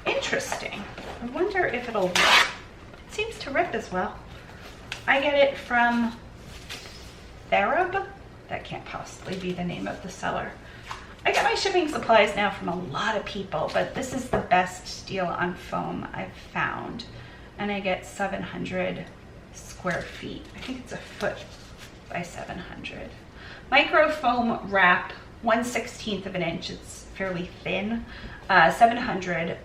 Interesting. I wonder if it'll rip. It seems to rip as well. I get it from Therab. That can't possibly be the name of the seller. I get my shipping supplies now from a lot of people, but this is the best deal on foam I've found. And I get 700 square feet. I think it's a foot by 700. Micro foam wrap, 1/16 of an inch. It's fairly thin. 700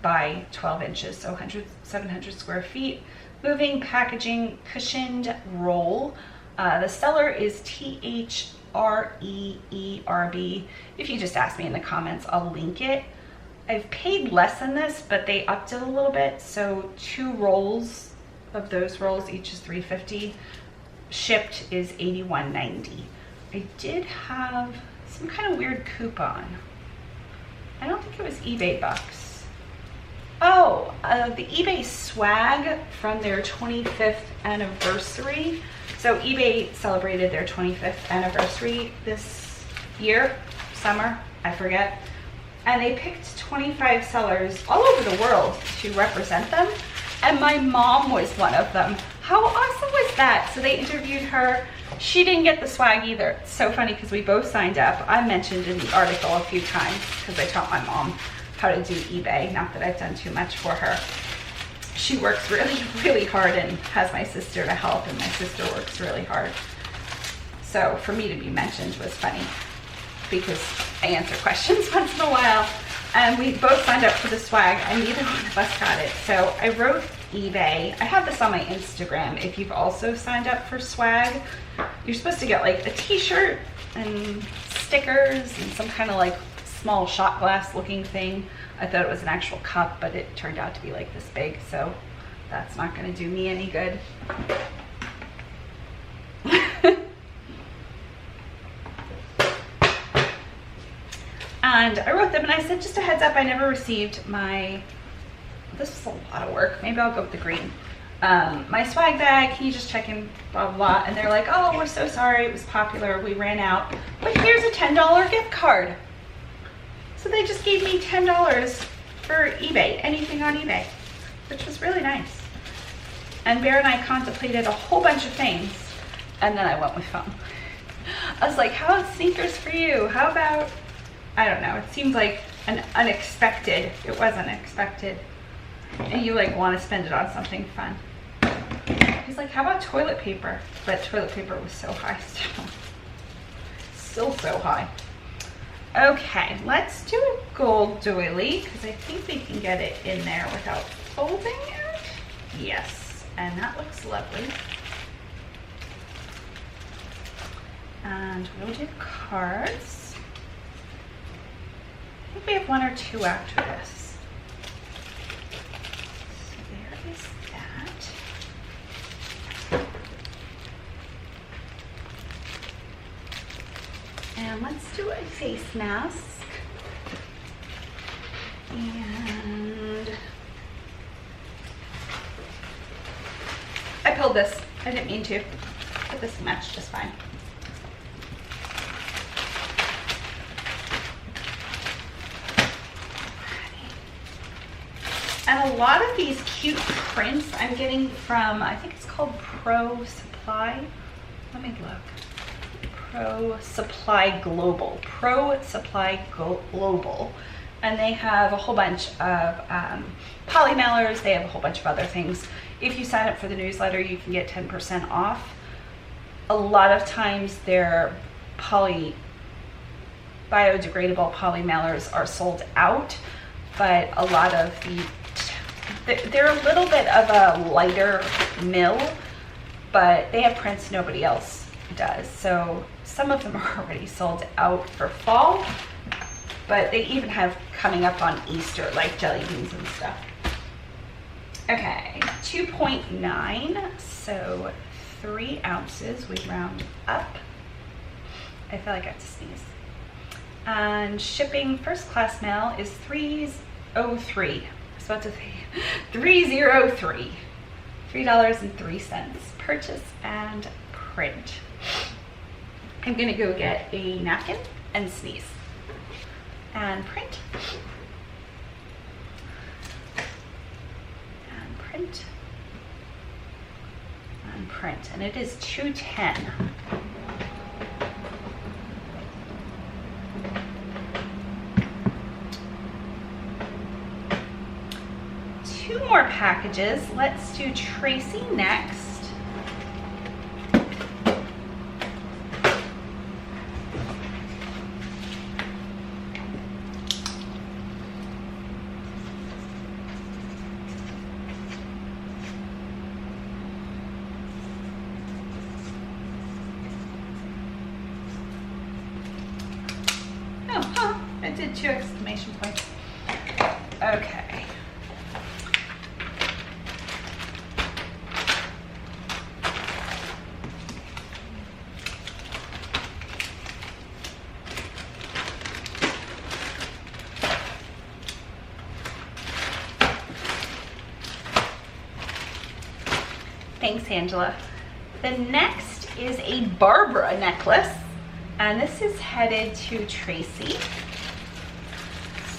by 12 inches, so 700 square feet. Moving packaging, cushioned roll. The seller is THREERB. If you just ask me in the comments, I'll link it. I've paid less than this, but they upped it a little bit. So 2 rolls of those rolls, each is $3.50. Shipped is $81.90. I did have some kind of weird coupon. I don't think it was eBay bucks. Oh, the eBay swag from their 25th anniversary. So eBay celebrated their 25th anniversary this year, summer, I forget. And they picked 25 sellers all over the world to represent them. And my mom was one of them. How awesome was that? So they interviewed her. She didn't get the swag either. It's so funny because we both signed up. I mentioned in the article a few times because I taught my mom how to do eBay. Not that I've done too much for her. She works really, really hard and has my sister to help, and my sister works really hard. So for me to be mentioned was funny, because I answer questions once in a while, and we both signed up for the swag and neither one of us got it. So I wrote eBay. I have this on my Instagram. If you've also signed up for swag, you're supposed to get like a t-shirt and stickers and some kind of like small shot glass looking thing. I thought it was an actual cup, but it turned out to be like this big, so that's not going to do me any good. And I wrote them and I said, just a heads up, I never received my, this was a lot of work, maybe I'll go with the green. My swag bag, can you just check in, blah, blah. And they're like, oh, we're so sorry, it was popular, we ran out, but here's a $10 gift card. So they just gave me $10 for eBay, anything on eBay, which was really nice. And Bear and I contemplated a whole bunch of things, and then I went with foam. I was like, how about sneakers for you? How about, I don't know, it seemed like an unexpected, it was unexpected. And you like want to spend it on something fun. He's like, how about toilet paper? But toilet paper was so high still. Still so high. Okay, let's do a gold doily, because I think we can get it in there without folding it. Yes, and that looks lovely. And we'll do cards. I think we have 1 or 2 after this. So there is that. And let's do a face mask. And I pulled this. I didn't mean to. but this will match just fine. And a lot of these cute prints I'm getting from, I think it's called Pro Supply. Let me look. Pro Supply Global. Pro Supply Global. And they have a whole bunch of poly mailers. They have a whole bunch of other things. If you sign up for the newsletter, you can get 10% off. A lot of times their biodegradable poly mailers are sold out, but a lot of they're a little bit of a lighter mill, but they have prints nobody else does. So some of them are already sold out for fall, but they even have coming up on Easter, like jelly beans and stuff. Okay, 2.9, so 3 ounces, we round up. I feel like I have to sneeze. And shipping first class mail is $303. I was about to say $303. $3.03. Purchase and print. I'm gonna go get a napkin and sneeze. And print. And print. And print. And it is 210. Two more packages. Let's do Tracy next. I did 2 exclamation points. Okay. Thanks, Angela. The next is a Barbara necklace, and this is headed to Tracy.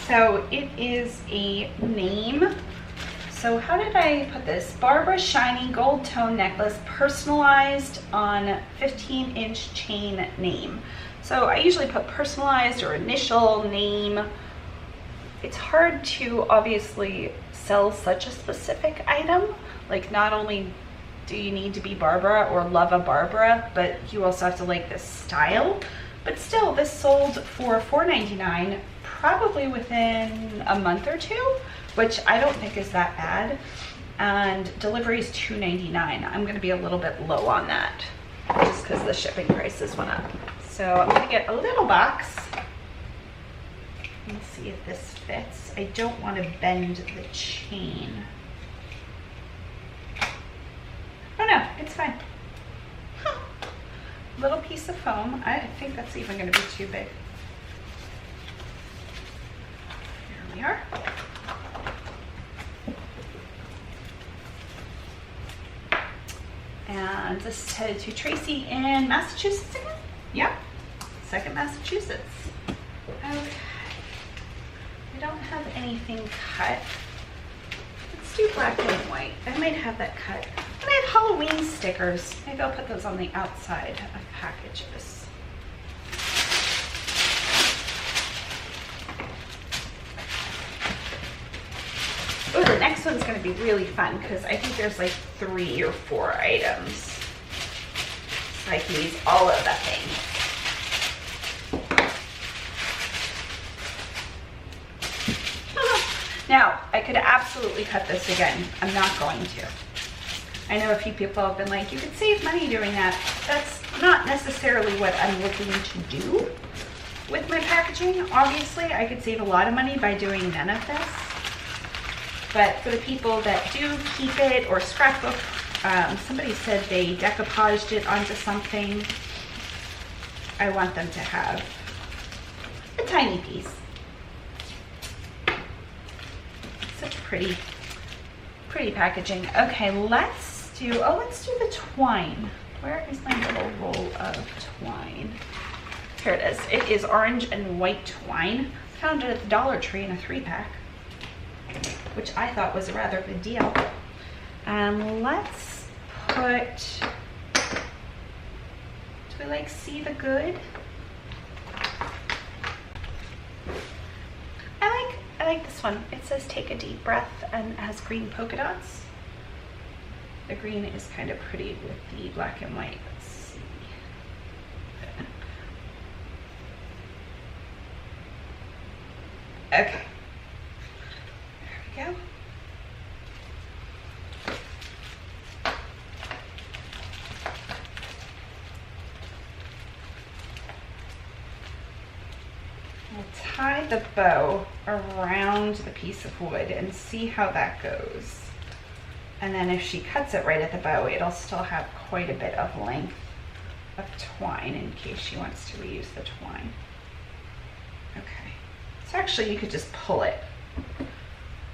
So it is a name. So how did I put this? Barbara shiny gold tone necklace, personalized on 15-inch chain name. So I usually put personalized or initial name. It's hard to obviously sell such a specific item. Like, not only do you need to be Barbara or love a Barbara, but you also have to like this style. But still, this sold for $4.99, probably within a month or two, which I don't think is that bad. And delivery is $2.99. I'm gonna be a little bit low on that, just because the shipping prices went up. So I'm gonna get a little box. Let's see if this fits. I don't want to bend the chain. Oh no, it's fine. Huh. Little piece of foam. I think that's even going to be too big. Here we are. And this is headed to Tracy in Massachusetts again? Yep, second Massachusetts. Okay. I don't have anything cut. Let's do black and white. I might have that cut. And I have Halloween stickers. Maybe I'll put those on the outside of packages. Oh, the next one's going to be really fun because I think there's like 3 or 4 items. So I can use all of the things. Now, I could absolutely cut this again. I'm not going to. I know a few people have been like, you could save money doing that. That's not necessarily what I'm looking to do with my packaging. Obviously, I could save a lot of money by doing none of this. But for the people that do keep it or scrapbook, somebody said they decoupaged it onto something. I want them to have a tiny piece. Such pretty packaging. Okay, let's do the twine. Where is my little roll of twine? Here it is. It is orange and white twine. Found it at the Dollar Tree in a 3-pack, which I thought was a rather good deal. Let's put, do we like see the good? I like this one. It says take a deep breath and it has green polka dots. The green is kind of pretty with the black and white. Let's see. Okay. There we go. We'll tie the bow around the piece of wood and see how that goes. And then if she cuts it right at the bow, it'll still have quite a bit of length of twine in case she wants to reuse the twine. Okay. So actually you could just pull it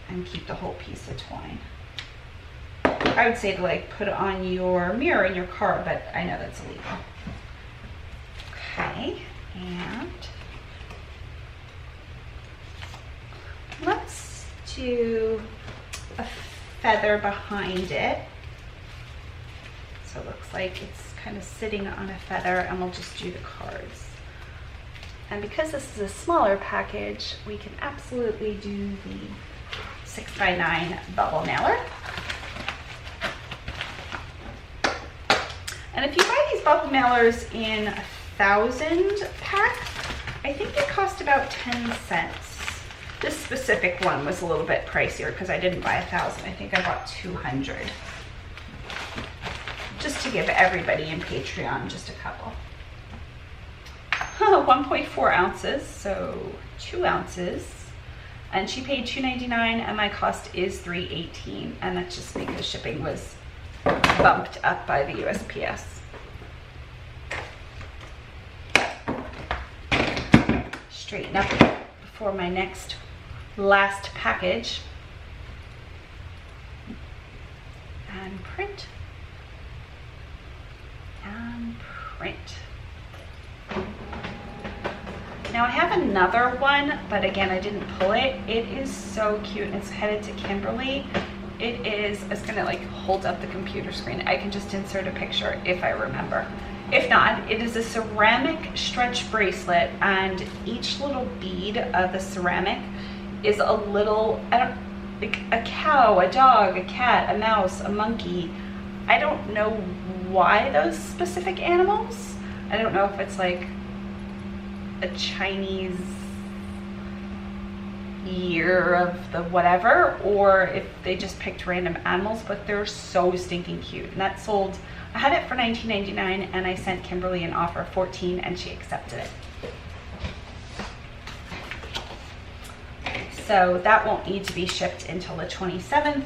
and keep the whole piece of twine. I would say to like put it on your mirror in your car, but I know that's illegal. Okay, and let's do a feather behind it. So it looks like it's kind of sitting on a feather, and we'll just do the cards. And because this is a smaller package, we can absolutely do the 6x9 bubble mailer. And if you buy these bubble mailers in 1,000 pack, I think they cost about 10 cents. This specific one was a little bit pricier because I didn't buy 1,000. I think I bought 200. Just to give everybody in Patreon just a couple. 1.4 ounces, so 2 ounces. And she paid $2.99 and my cost is $3.18, and that's just because shipping was bumped up by the USPS. Straighten up before my last package. And print. And print. Now I have another one, but again, I didn't pull it. It is so cute. It's headed to Kimberly. It's gonna like hold up the computer screen. I can just insert a picture if I remember. If not, it is a ceramic stretch bracelet, and each little bead of the ceramic is a little, like a cow, a dog, a cat, a mouse, a monkey. I don't know why those specific animals. I don't know if it's like a Chinese year of the whatever, or if they just picked random animals, but they're so stinking cute. And that sold, I had it for $19.99 and I sent Kimberly an offer of $14 and she accepted it. So that won't need to be shipped until the 27th,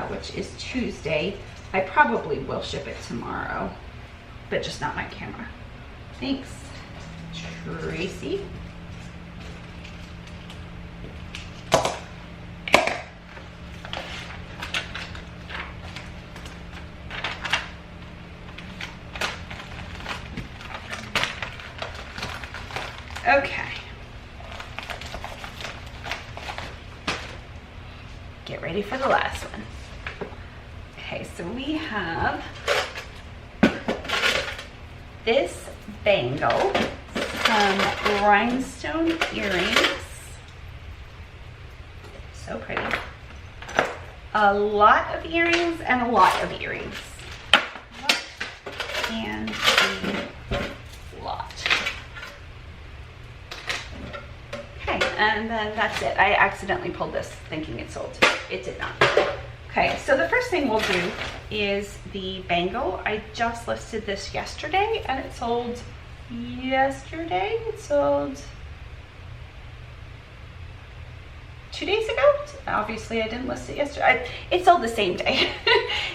which is Tuesday. I probably will ship it tomorrow, but just not my camera. Thanks, Tracy. Okay. Get ready for the last one. Okay, so we have this bangle, some rhinestone earrings, so pretty, a lot of earrings and a lot of earrings, and a lot. Okay, and then that's it. I accidentally pulled this thinking it sold. It did not. Okay, so the first thing we'll do is the bangle. I just listed this yesterday and it sold yesterday. It sold 2 days ago. Obviously I didn't list it yesterday. It sold the same day.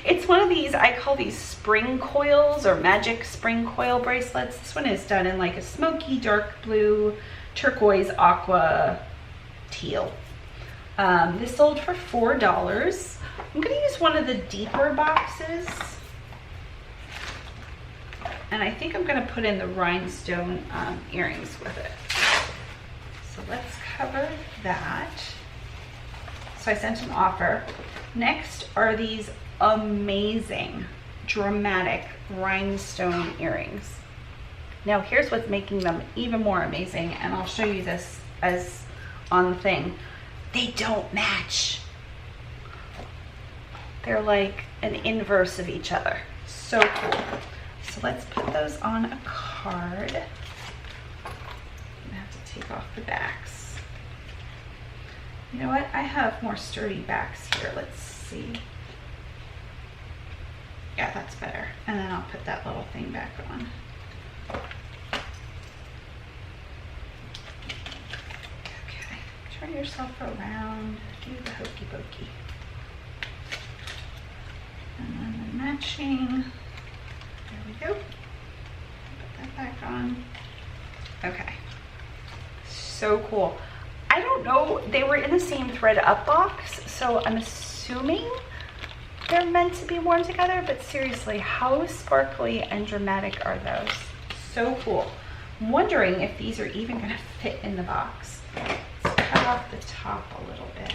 It's one of these, I call these spring coils or magic spring coil bracelets. This one is done in like a smoky dark blue, turquoise, aqua, teal. This sold for $4. I'm going to use one of the deeper boxes And I think I'm gonna put in the rhinestone earrings with it. So let's cover that. So I sent an offer. Next are these amazing, dramatic rhinestone earrings. Now here's what's making them even more amazing, and I'll show you this as on the thing. They don't match. They're like an inverse of each other. So cool. So let's put those on a card. I'm gonna have to take off the backs. You know what? I have more sturdy backs here. Let's see. Yeah, that's better. And then I'll put that little thing back on. Okay, turn yourself around, do the hokey pokey. And then the matching, there we go. Put that back on. Okay, so cool. I don't know, they were in the same thread up box, so I'm assuming they're meant to be worn together, but seriously, how sparkly and dramatic are those? So cool. I'm wondering if these are even gonna fit in the box. Let's cut off the top a little bit.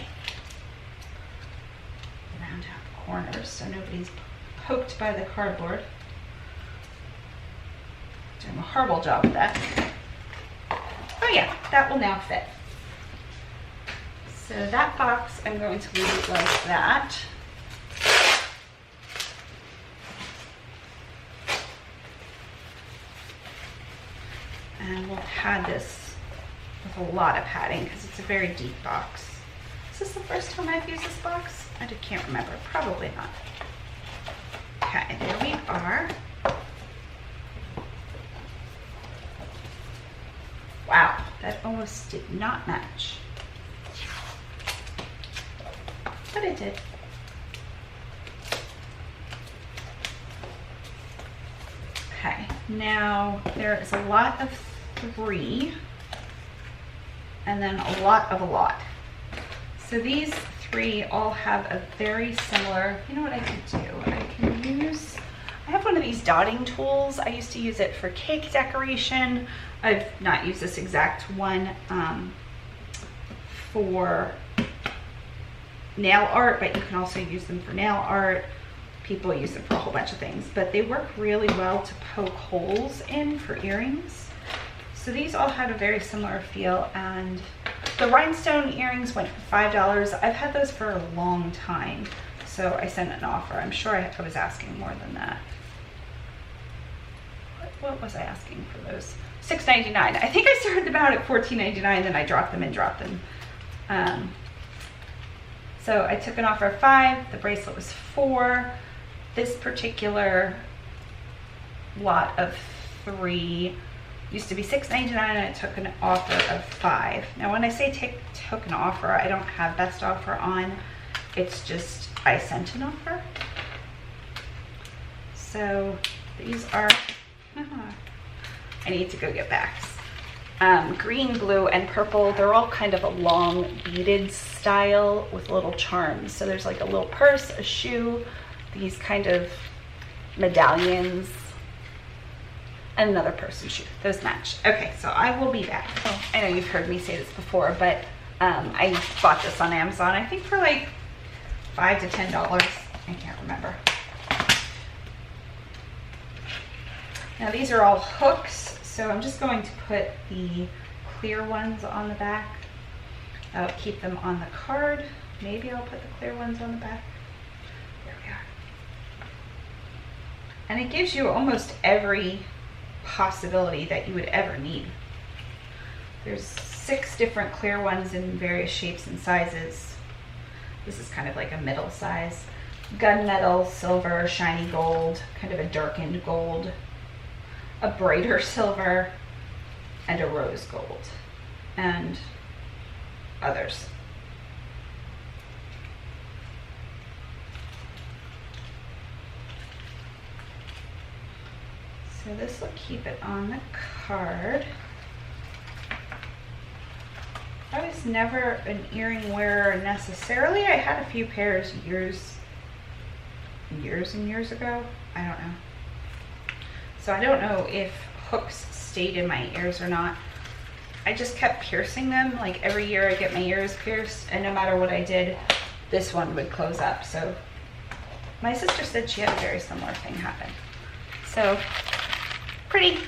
Round out the corners so nobody's poked by the cardboard. Doing a horrible job with that. Oh yeah, that will now fit. So that box, I'm going to leave it like that. And we'll pad this with a lot of padding because it's a very deep box. Is this the first time I've used this box? I can't remember. Probably not. Okay, there we are. Wow, that almost did not match. But it did. Okay, now there is a lot of 3 and then a lot of a lot. So these 3 all have a very similar, you know what I can do? I can use, I have one of these dotting tools. I used to use it for cake decoration. I've not used this exact one for nail art, but you can also use them for nail art. People use them for a whole bunch of things, but they work really well to poke holes in for earrings. So these all had a very similar feel, and the rhinestone earrings went for $5. I've had those for a long time, so I sent an offer. I'm sure I was asking more than that. What was I asking for those? $6.99. I think I started them out at $14.99, then I dropped them and dropped them. So I took an offer of $5. The bracelet was $4. This particular lot of 3 used to be $6.99, and I took an offer of $5. Now when I say took an offer, I don't have best offer on. It's just I sent an offer. So these are, I need to go get backs. Green, blue, and purple. They're all kind of a long beaded style with little charms. So there's like a little purse, a shoe, these kind of medallions, and another purse and shoe. Those match. Okay, so I will be back. Oh, I know you've heard me say this before, but I bought this on Amazon, I think for like $5 to $10. I can't remember. Now these are all hooks, so I'm just going to put the clear ones on the back. I'll keep them on the card. Maybe I'll put the clear ones on the back. There we are. And it gives you almost every possibility that you would ever need. There's 6 different clear ones in various shapes and sizes. This is kind of like a middle size. Gunmetal, silver, shiny gold, kind of a darkened gold, a brighter silver, and a rose gold, and others. So this will keep it on the card. I was never an earring wearer necessarily. I had a few pairs years and years ago. I don't know. So I don't know if hooks stayed in my ears or not. I just kept piercing them. Like every year I get my ears pierced, and no matter what I did, this one would close up. So my sister said she had a very similar thing happen. So pretty.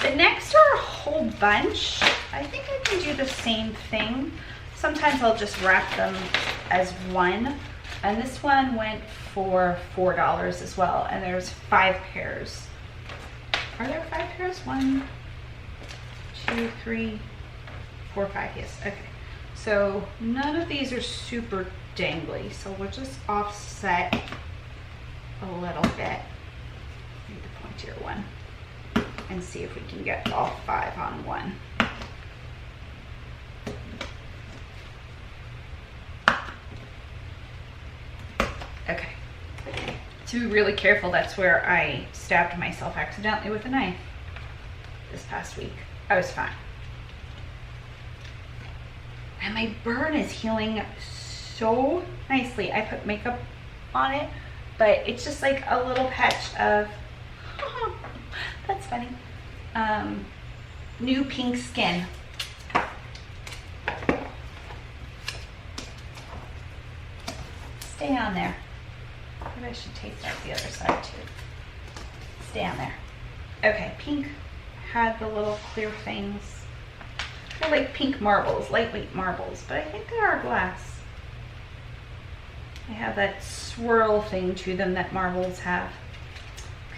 The next are a whole bunch. I think I can do the same thing. Sometimes I'll just wrap them as one. And this one went for $4 as well. And there's 5 pairs. Are there 5 pairs? 1, 2, 3, 4, 5. Yes. Okay. So none of these are super dangly. So we'll just offset a little bit. Maybe the pointier one. And see if we can get all 5 on one. Okay. To be really careful, that's where I stabbed myself accidentally with a knife this past week. I was fine. And my burn is healing so nicely. I put makeup on it, but it's just like a little patch of, that's funny, new pink skin. Stay on there. Maybe I should take that the other side too. Stay on there. Okay, pink had the little clear things. They're like pink marbles, lightweight marbles, but I think they are glass. They have that swirl thing to them that marbles have.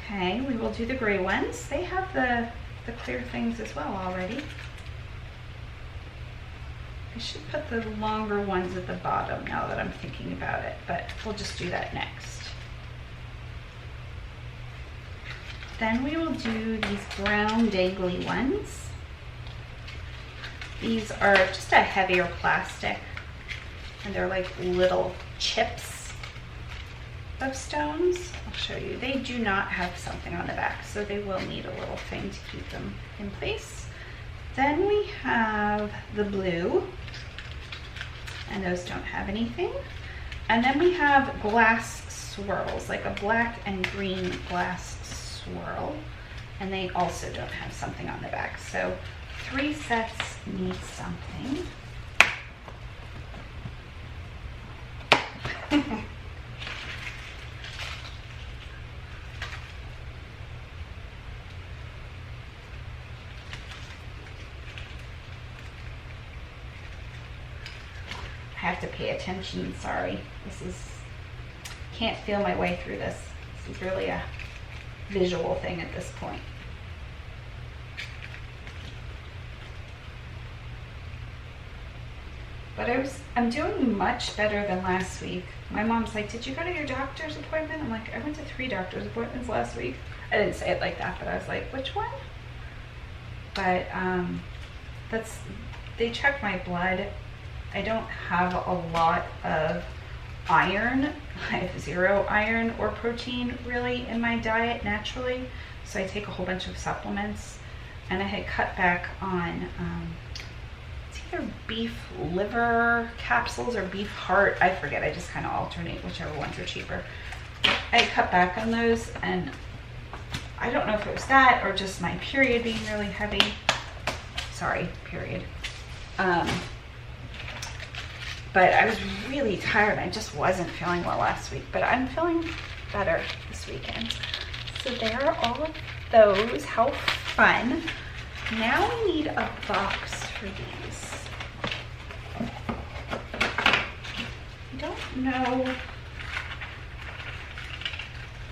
Okay, we will do the gray ones. They have the clear things as well already. I should put the longer ones at the bottom now that I'm thinking about it, but we'll just do that next. Then we will do these brown dangly ones. These are just a heavier plastic, and they're like little chips of stones. I'll show you. They do not have something on the back, so they will need a little thing to keep them in place. Then we have the blue, and those don't have anything. And then we have glass swirls, like a black and green glass swirl, and they also don't have something on the back. So 3 sets need something. I have to pay attention, sorry. Can't feel my way through this. This is really a visual thing at this point. But I'm doing much better than last week. My mom's like, did you go to your doctor's appointment? I'm like, I went to 3 doctor's appointments last week. I didn't say it like that, but I was like, which one? But they checked my blood. I don't have a lot of iron. I have 0 iron or protein really in my diet naturally. So I take a whole bunch of supplements, and I had cut back on it's either beef liver capsules or beef heart. I forget. I just kind of alternate whichever ones are cheaper. I cut back on those, and I don't know if it was that or just my period being really heavy. Sorry, period. But I was really tired. I just wasn't feeling well last week, but I'm feeling better this weekend. So there are all of those. How fun. Now we need a box for these. I don't know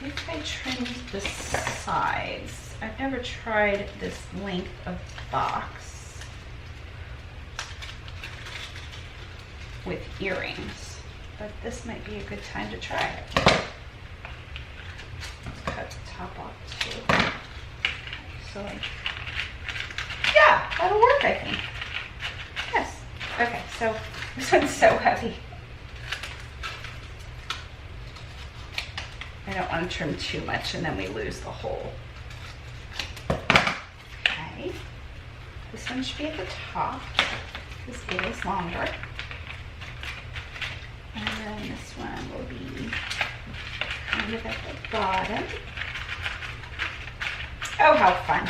if I trimmed the sides. I've never tried this length of box with earrings, but this might be a good time to try it. Let's cut the top off too. Okay, so yeah, that'll work, I think. Yes. Okay, so this one's so heavy. I don't want to trim too much and then we lose the hole. Okay. This one should be at the top because it is longer. And then this one will be kind of at the bottom. Oh, how fun.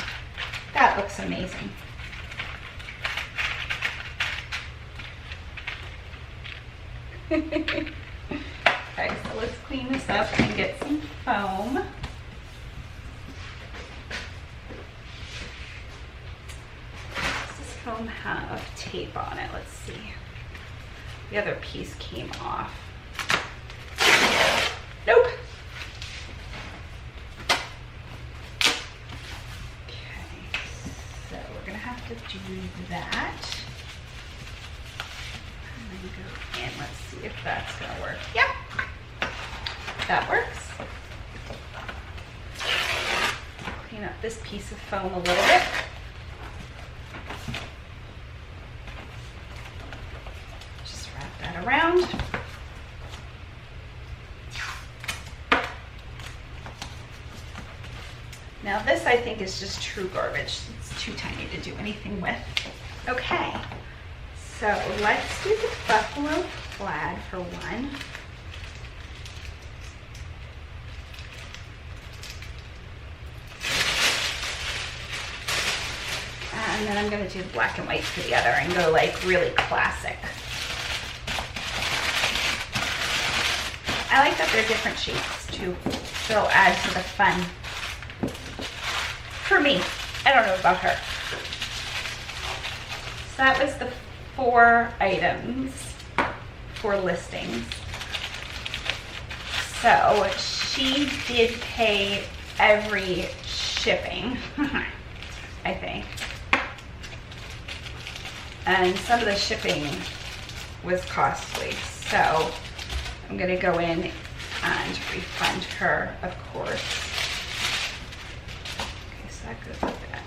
That looks amazing. Okay, so let's clean this up and get some foam. Does this foam have tape on it? Let's see. The other piece came off. Nope. Okay, so we're gonna have to do that. And then go in, let's see if that's gonna work. Yep, that works. Clean up this piece of foam a little bit. Just wrap that around. Now this, I think, is just true garbage. It's too tiny to do anything with. Okay, so let's do the buffalo plaid for one. And then I'm gonna do the black and white for the other and go like really classic. I like that they're different shapes too. They'll add to the fun. For me, I don't know about her. So that was the 4 items, 4 listings. So she did pay every shipping, I think. And some of the shipping was costly. So I'm gonna go in and refund her, of course. That goes like that.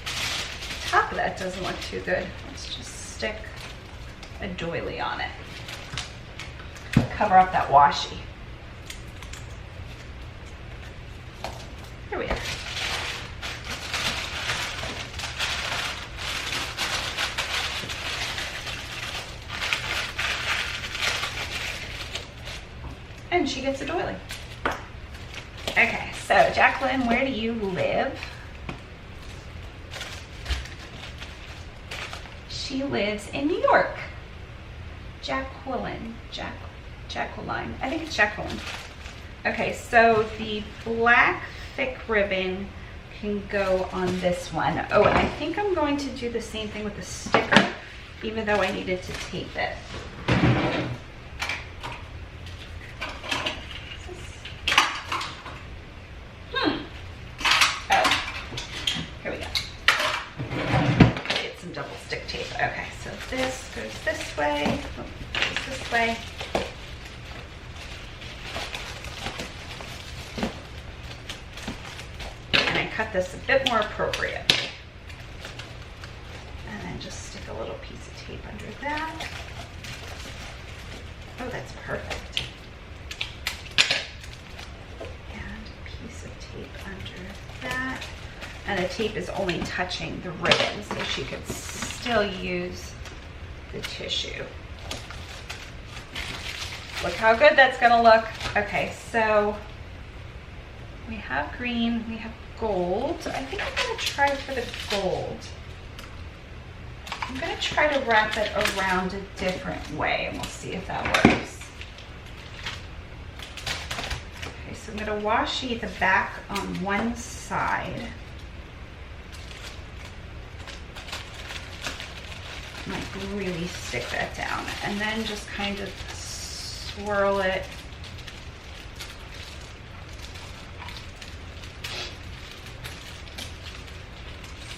The top of that doesn't look too good. Let's just stick a doily on it. Cover up that washi. Here we are. And she gets a doily. Okay, so Jacqueline, where do you live? She lives in New York. Jacqueline. I think it's Jacqueline. Okay, so the black thick ribbon can go on this one. Oh, and I think I'm going to do the same thing with the sticker, even though I needed to tape it. This goes this way, goes this way. And I cut this a bit more appropriately. And then just stick a little piece of tape under that. Oh, that's perfect. And a piece of tape under that. And the tape is only touching the ribbon, so she could still use the tissue. Look how good that's gonna look. Okay, so we have green, we have gold. I think I'm gonna try for the gold. I'm gonna try to wrap it around a different way and we'll see if that works. Okay, so I'm gonna washi the back on one side. Like really stick that down and then just kind of swirl it.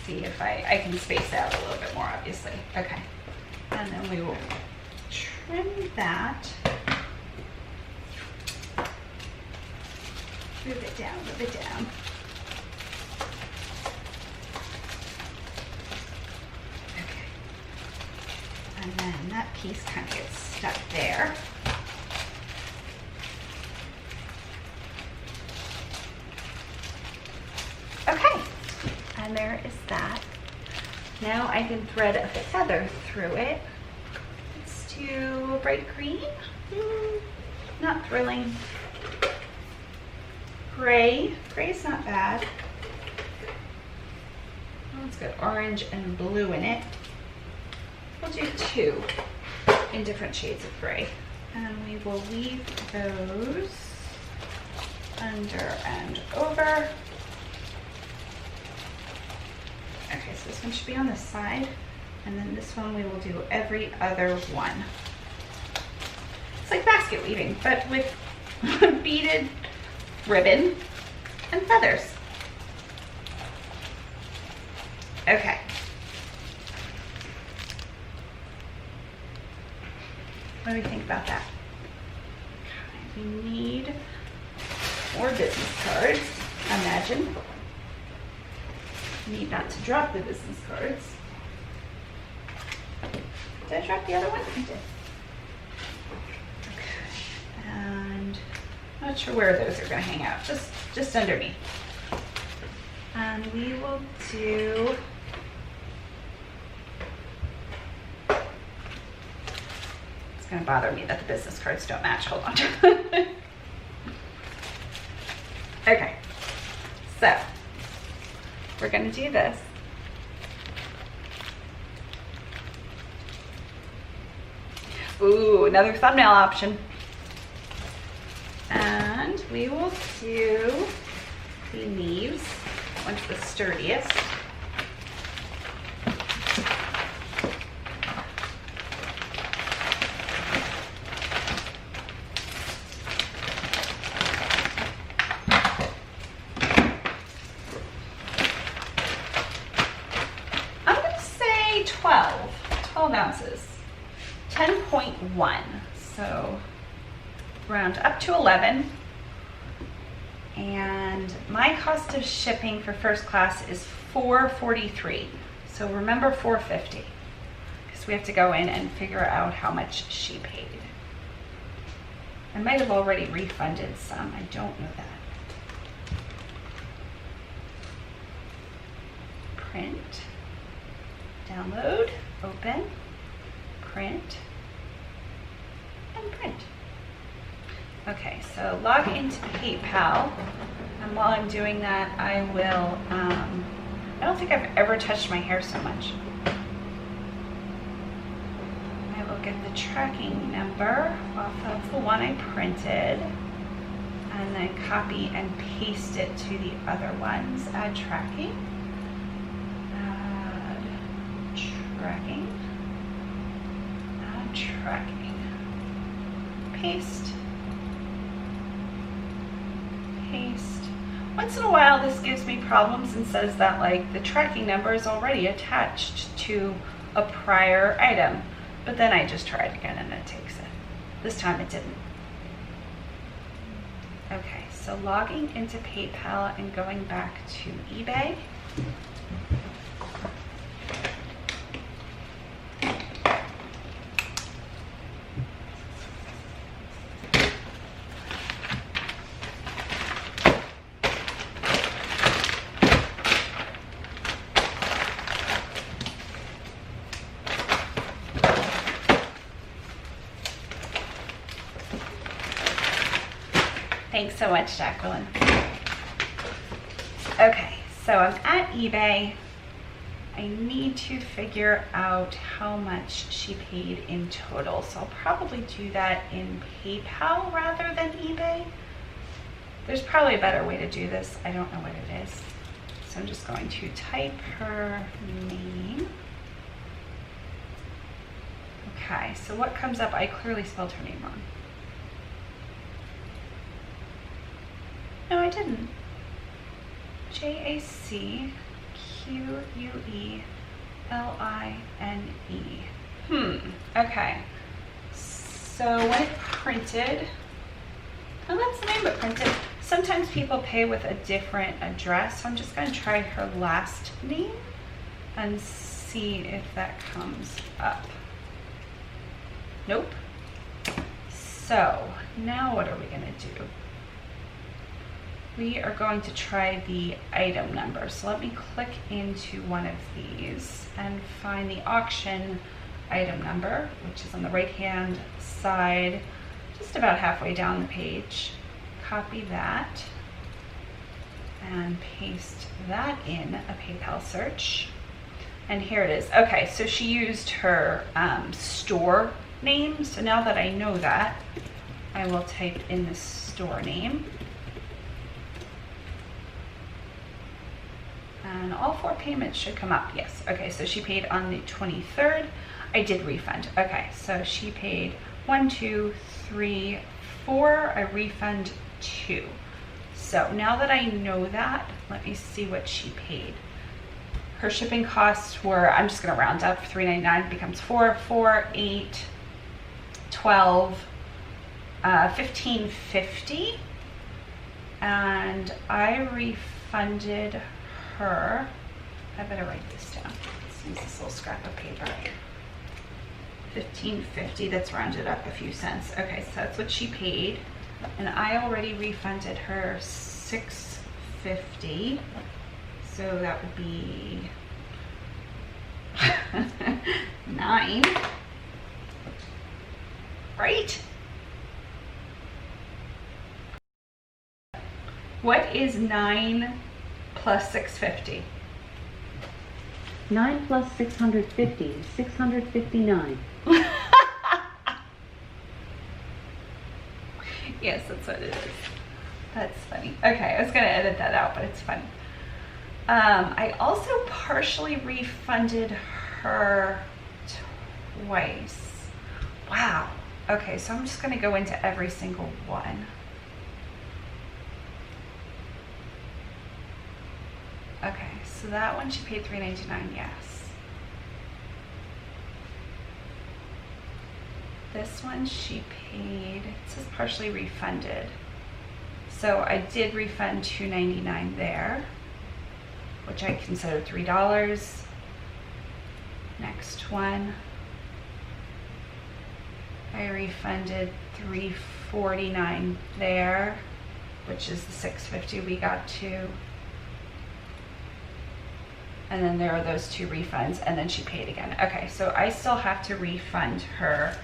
See if I can space out a little bit more, obviously. Okay, and then we will trim that. Move it down, move it down. And then that piece kind of gets stuck there. Okay, and there is that. Now I can thread a feather through it. Let's do a bright green. Not thrilling. Gray. Gray's not bad. It's got orange and blue in it. We'll do 2 in different shades of gray. And we will weave those under and over. Okay, so this one should be on this side, and then this one we will do every other one. It's like basket weaving, but with beaded ribbon and feathers. Okay. What do we think about that? Okay, we need more business cards, imagine. Need not to drop the business cards. Did I drop the other one? I did. Okay. And I'm not sure where those are going to hang out. Just underneath. And we will do it's going to bother me that the business cards don't match. Hold on. Okay. So we're going to do this. Ooh, another thumbnail option. And we will do the leaves. One's the sturdiest. I'm going to say 12 ounces. 10.1. So round up to 11. And my cost of shipping for first class is $4.43. So remember $4.50, because we have to go in and figure out how much she paid. I might have already refunded some. I don't know that. Print, download, open, print, and print. Okay, so log into PayPal, and while I'm doing that, I will, I don't think I've ever touched my hair so much. I will get the tracking number off of the one I printed, and then copy and paste it to the other ones. Add tracking, add tracking, add tracking, paste. Paste. Once in a while this gives me problems and says that like the tracking number is already attached to a prior item, but then I just tried again and it takes it. This time it didn't. Okay, so logging into PayPal and going back to eBay. Thanks so much, Jacqueline. Okay, so I'm at eBay. I need to figure out how much she paid in total. So I'll probably do that in PayPal rather than eBay. There's probably a better way to do this. I don't know what it is. So I'm just going to type her name. Okay, so what comes up? I clearly spelled her name wrong. No, I didn't. Jacqueline. Okay. So when it printed, oh, that's the name it printed. Sometimes people pay with a different address, so I'm just going to try her last name and see if that comes up. Nope. So now what are we going to do? We are going to try the item number. So let me click into one of these and find the auction item number, which is on the right hand side, just about halfway down the page. Copy that. and paste that in a PayPal search. And here it is. Okay, so she used her store name. So now that I know that, I will type in the store name. And all 4 payments should come up. Yes. Okay, so she paid on the 23rd. I did refund. Okay, so she paid 1, 2, 3, 4. I refund 2. So now that I know that, let me see what she paid. Her shipping costs were, I'm just gonna round up, $3.99 becomes 4, 4, 8, 12, $15.50. And I refunded her, I better write this down. Let's use this little scrap of paper. $15.50, that's rounded up a few cents. Okay, so that's what she paid. And I already refunded her $6.50. So that would be 9, right? What is 9 plus 650? 9 plus 650, 659. Yes, that's what it is. That's funny. Okay, I was gonna edit that out, but it's funny. I also partially refunded her twice. Wow. Okay, so I'm just gonna go into every single one. Okay, so that one she paid $3.99, yes. This one she paid, it says partially refunded. So I did refund $2.99 there, which I consider $3. Next one, I refunded $3.49 there, which is the $6.50 we got to. And then there are those 2 refunds, and then she paid again. Okay, so I still have to refund her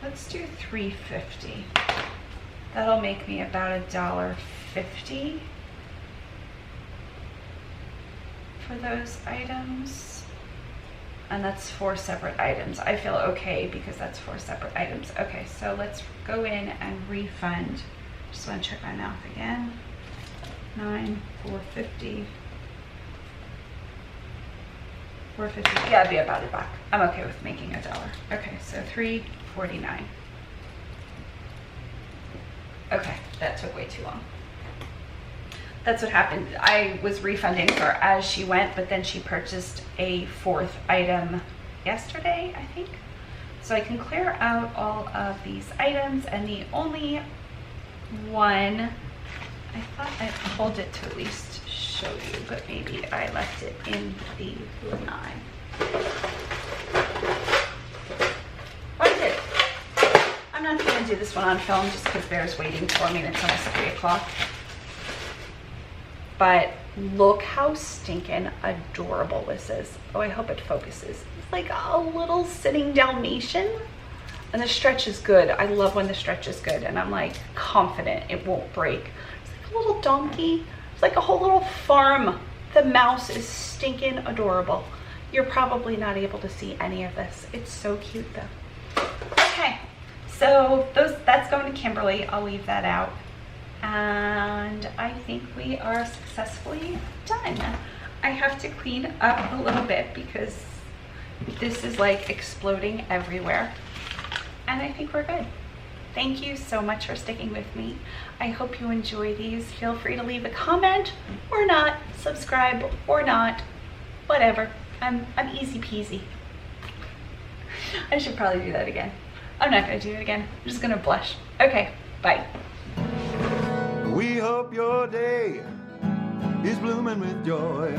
let's do $3.50. That'll make me about $1.50 for those items. And that's 4 separate items. I feel okay because that's 4 separate items. Okay, so let's go in and refund. Just want to check my math again. 9, 450. 450. Yeah, it'd be about $1. I'm okay with making $1. Okay, so $3.49. Okay, that took way too long. That's what happened. I was refunding her as she went, but then she purchased a 4th item yesterday, I think. So I can clear out all of these items, and the only one, I thought I pulled it to at least show you, but maybe I left it in the line. Oh, I did. I'm not going to do this one on film just because Bear's waiting for me and it's almost 3 o'clock. But look how stinking adorable this is. Oh, I hope it focuses. It's like a little sitting Dalmatian. And the stretch is good. I love when the stretch is good. And I'm like confident it won't break. It's like a little donkey. It's like a whole little farm. The mouse is stinking adorable. You're probably not able to see any of this. It's so cute though. Okay, so that's going to Kimberly. I'll leave that out. And I think we are successfully done. I have to clean up a little bit because this is like exploding everywhere. And I think we're good. Thank you so much for sticking with me. I hope you enjoy these. Feel free to leave a comment or not, subscribe or not, whatever. I'm easy peasy. I should probably do that again. I'm not gonna do it again. I'm just gonna blush. Okay, bye. We hope your day is blooming with joy.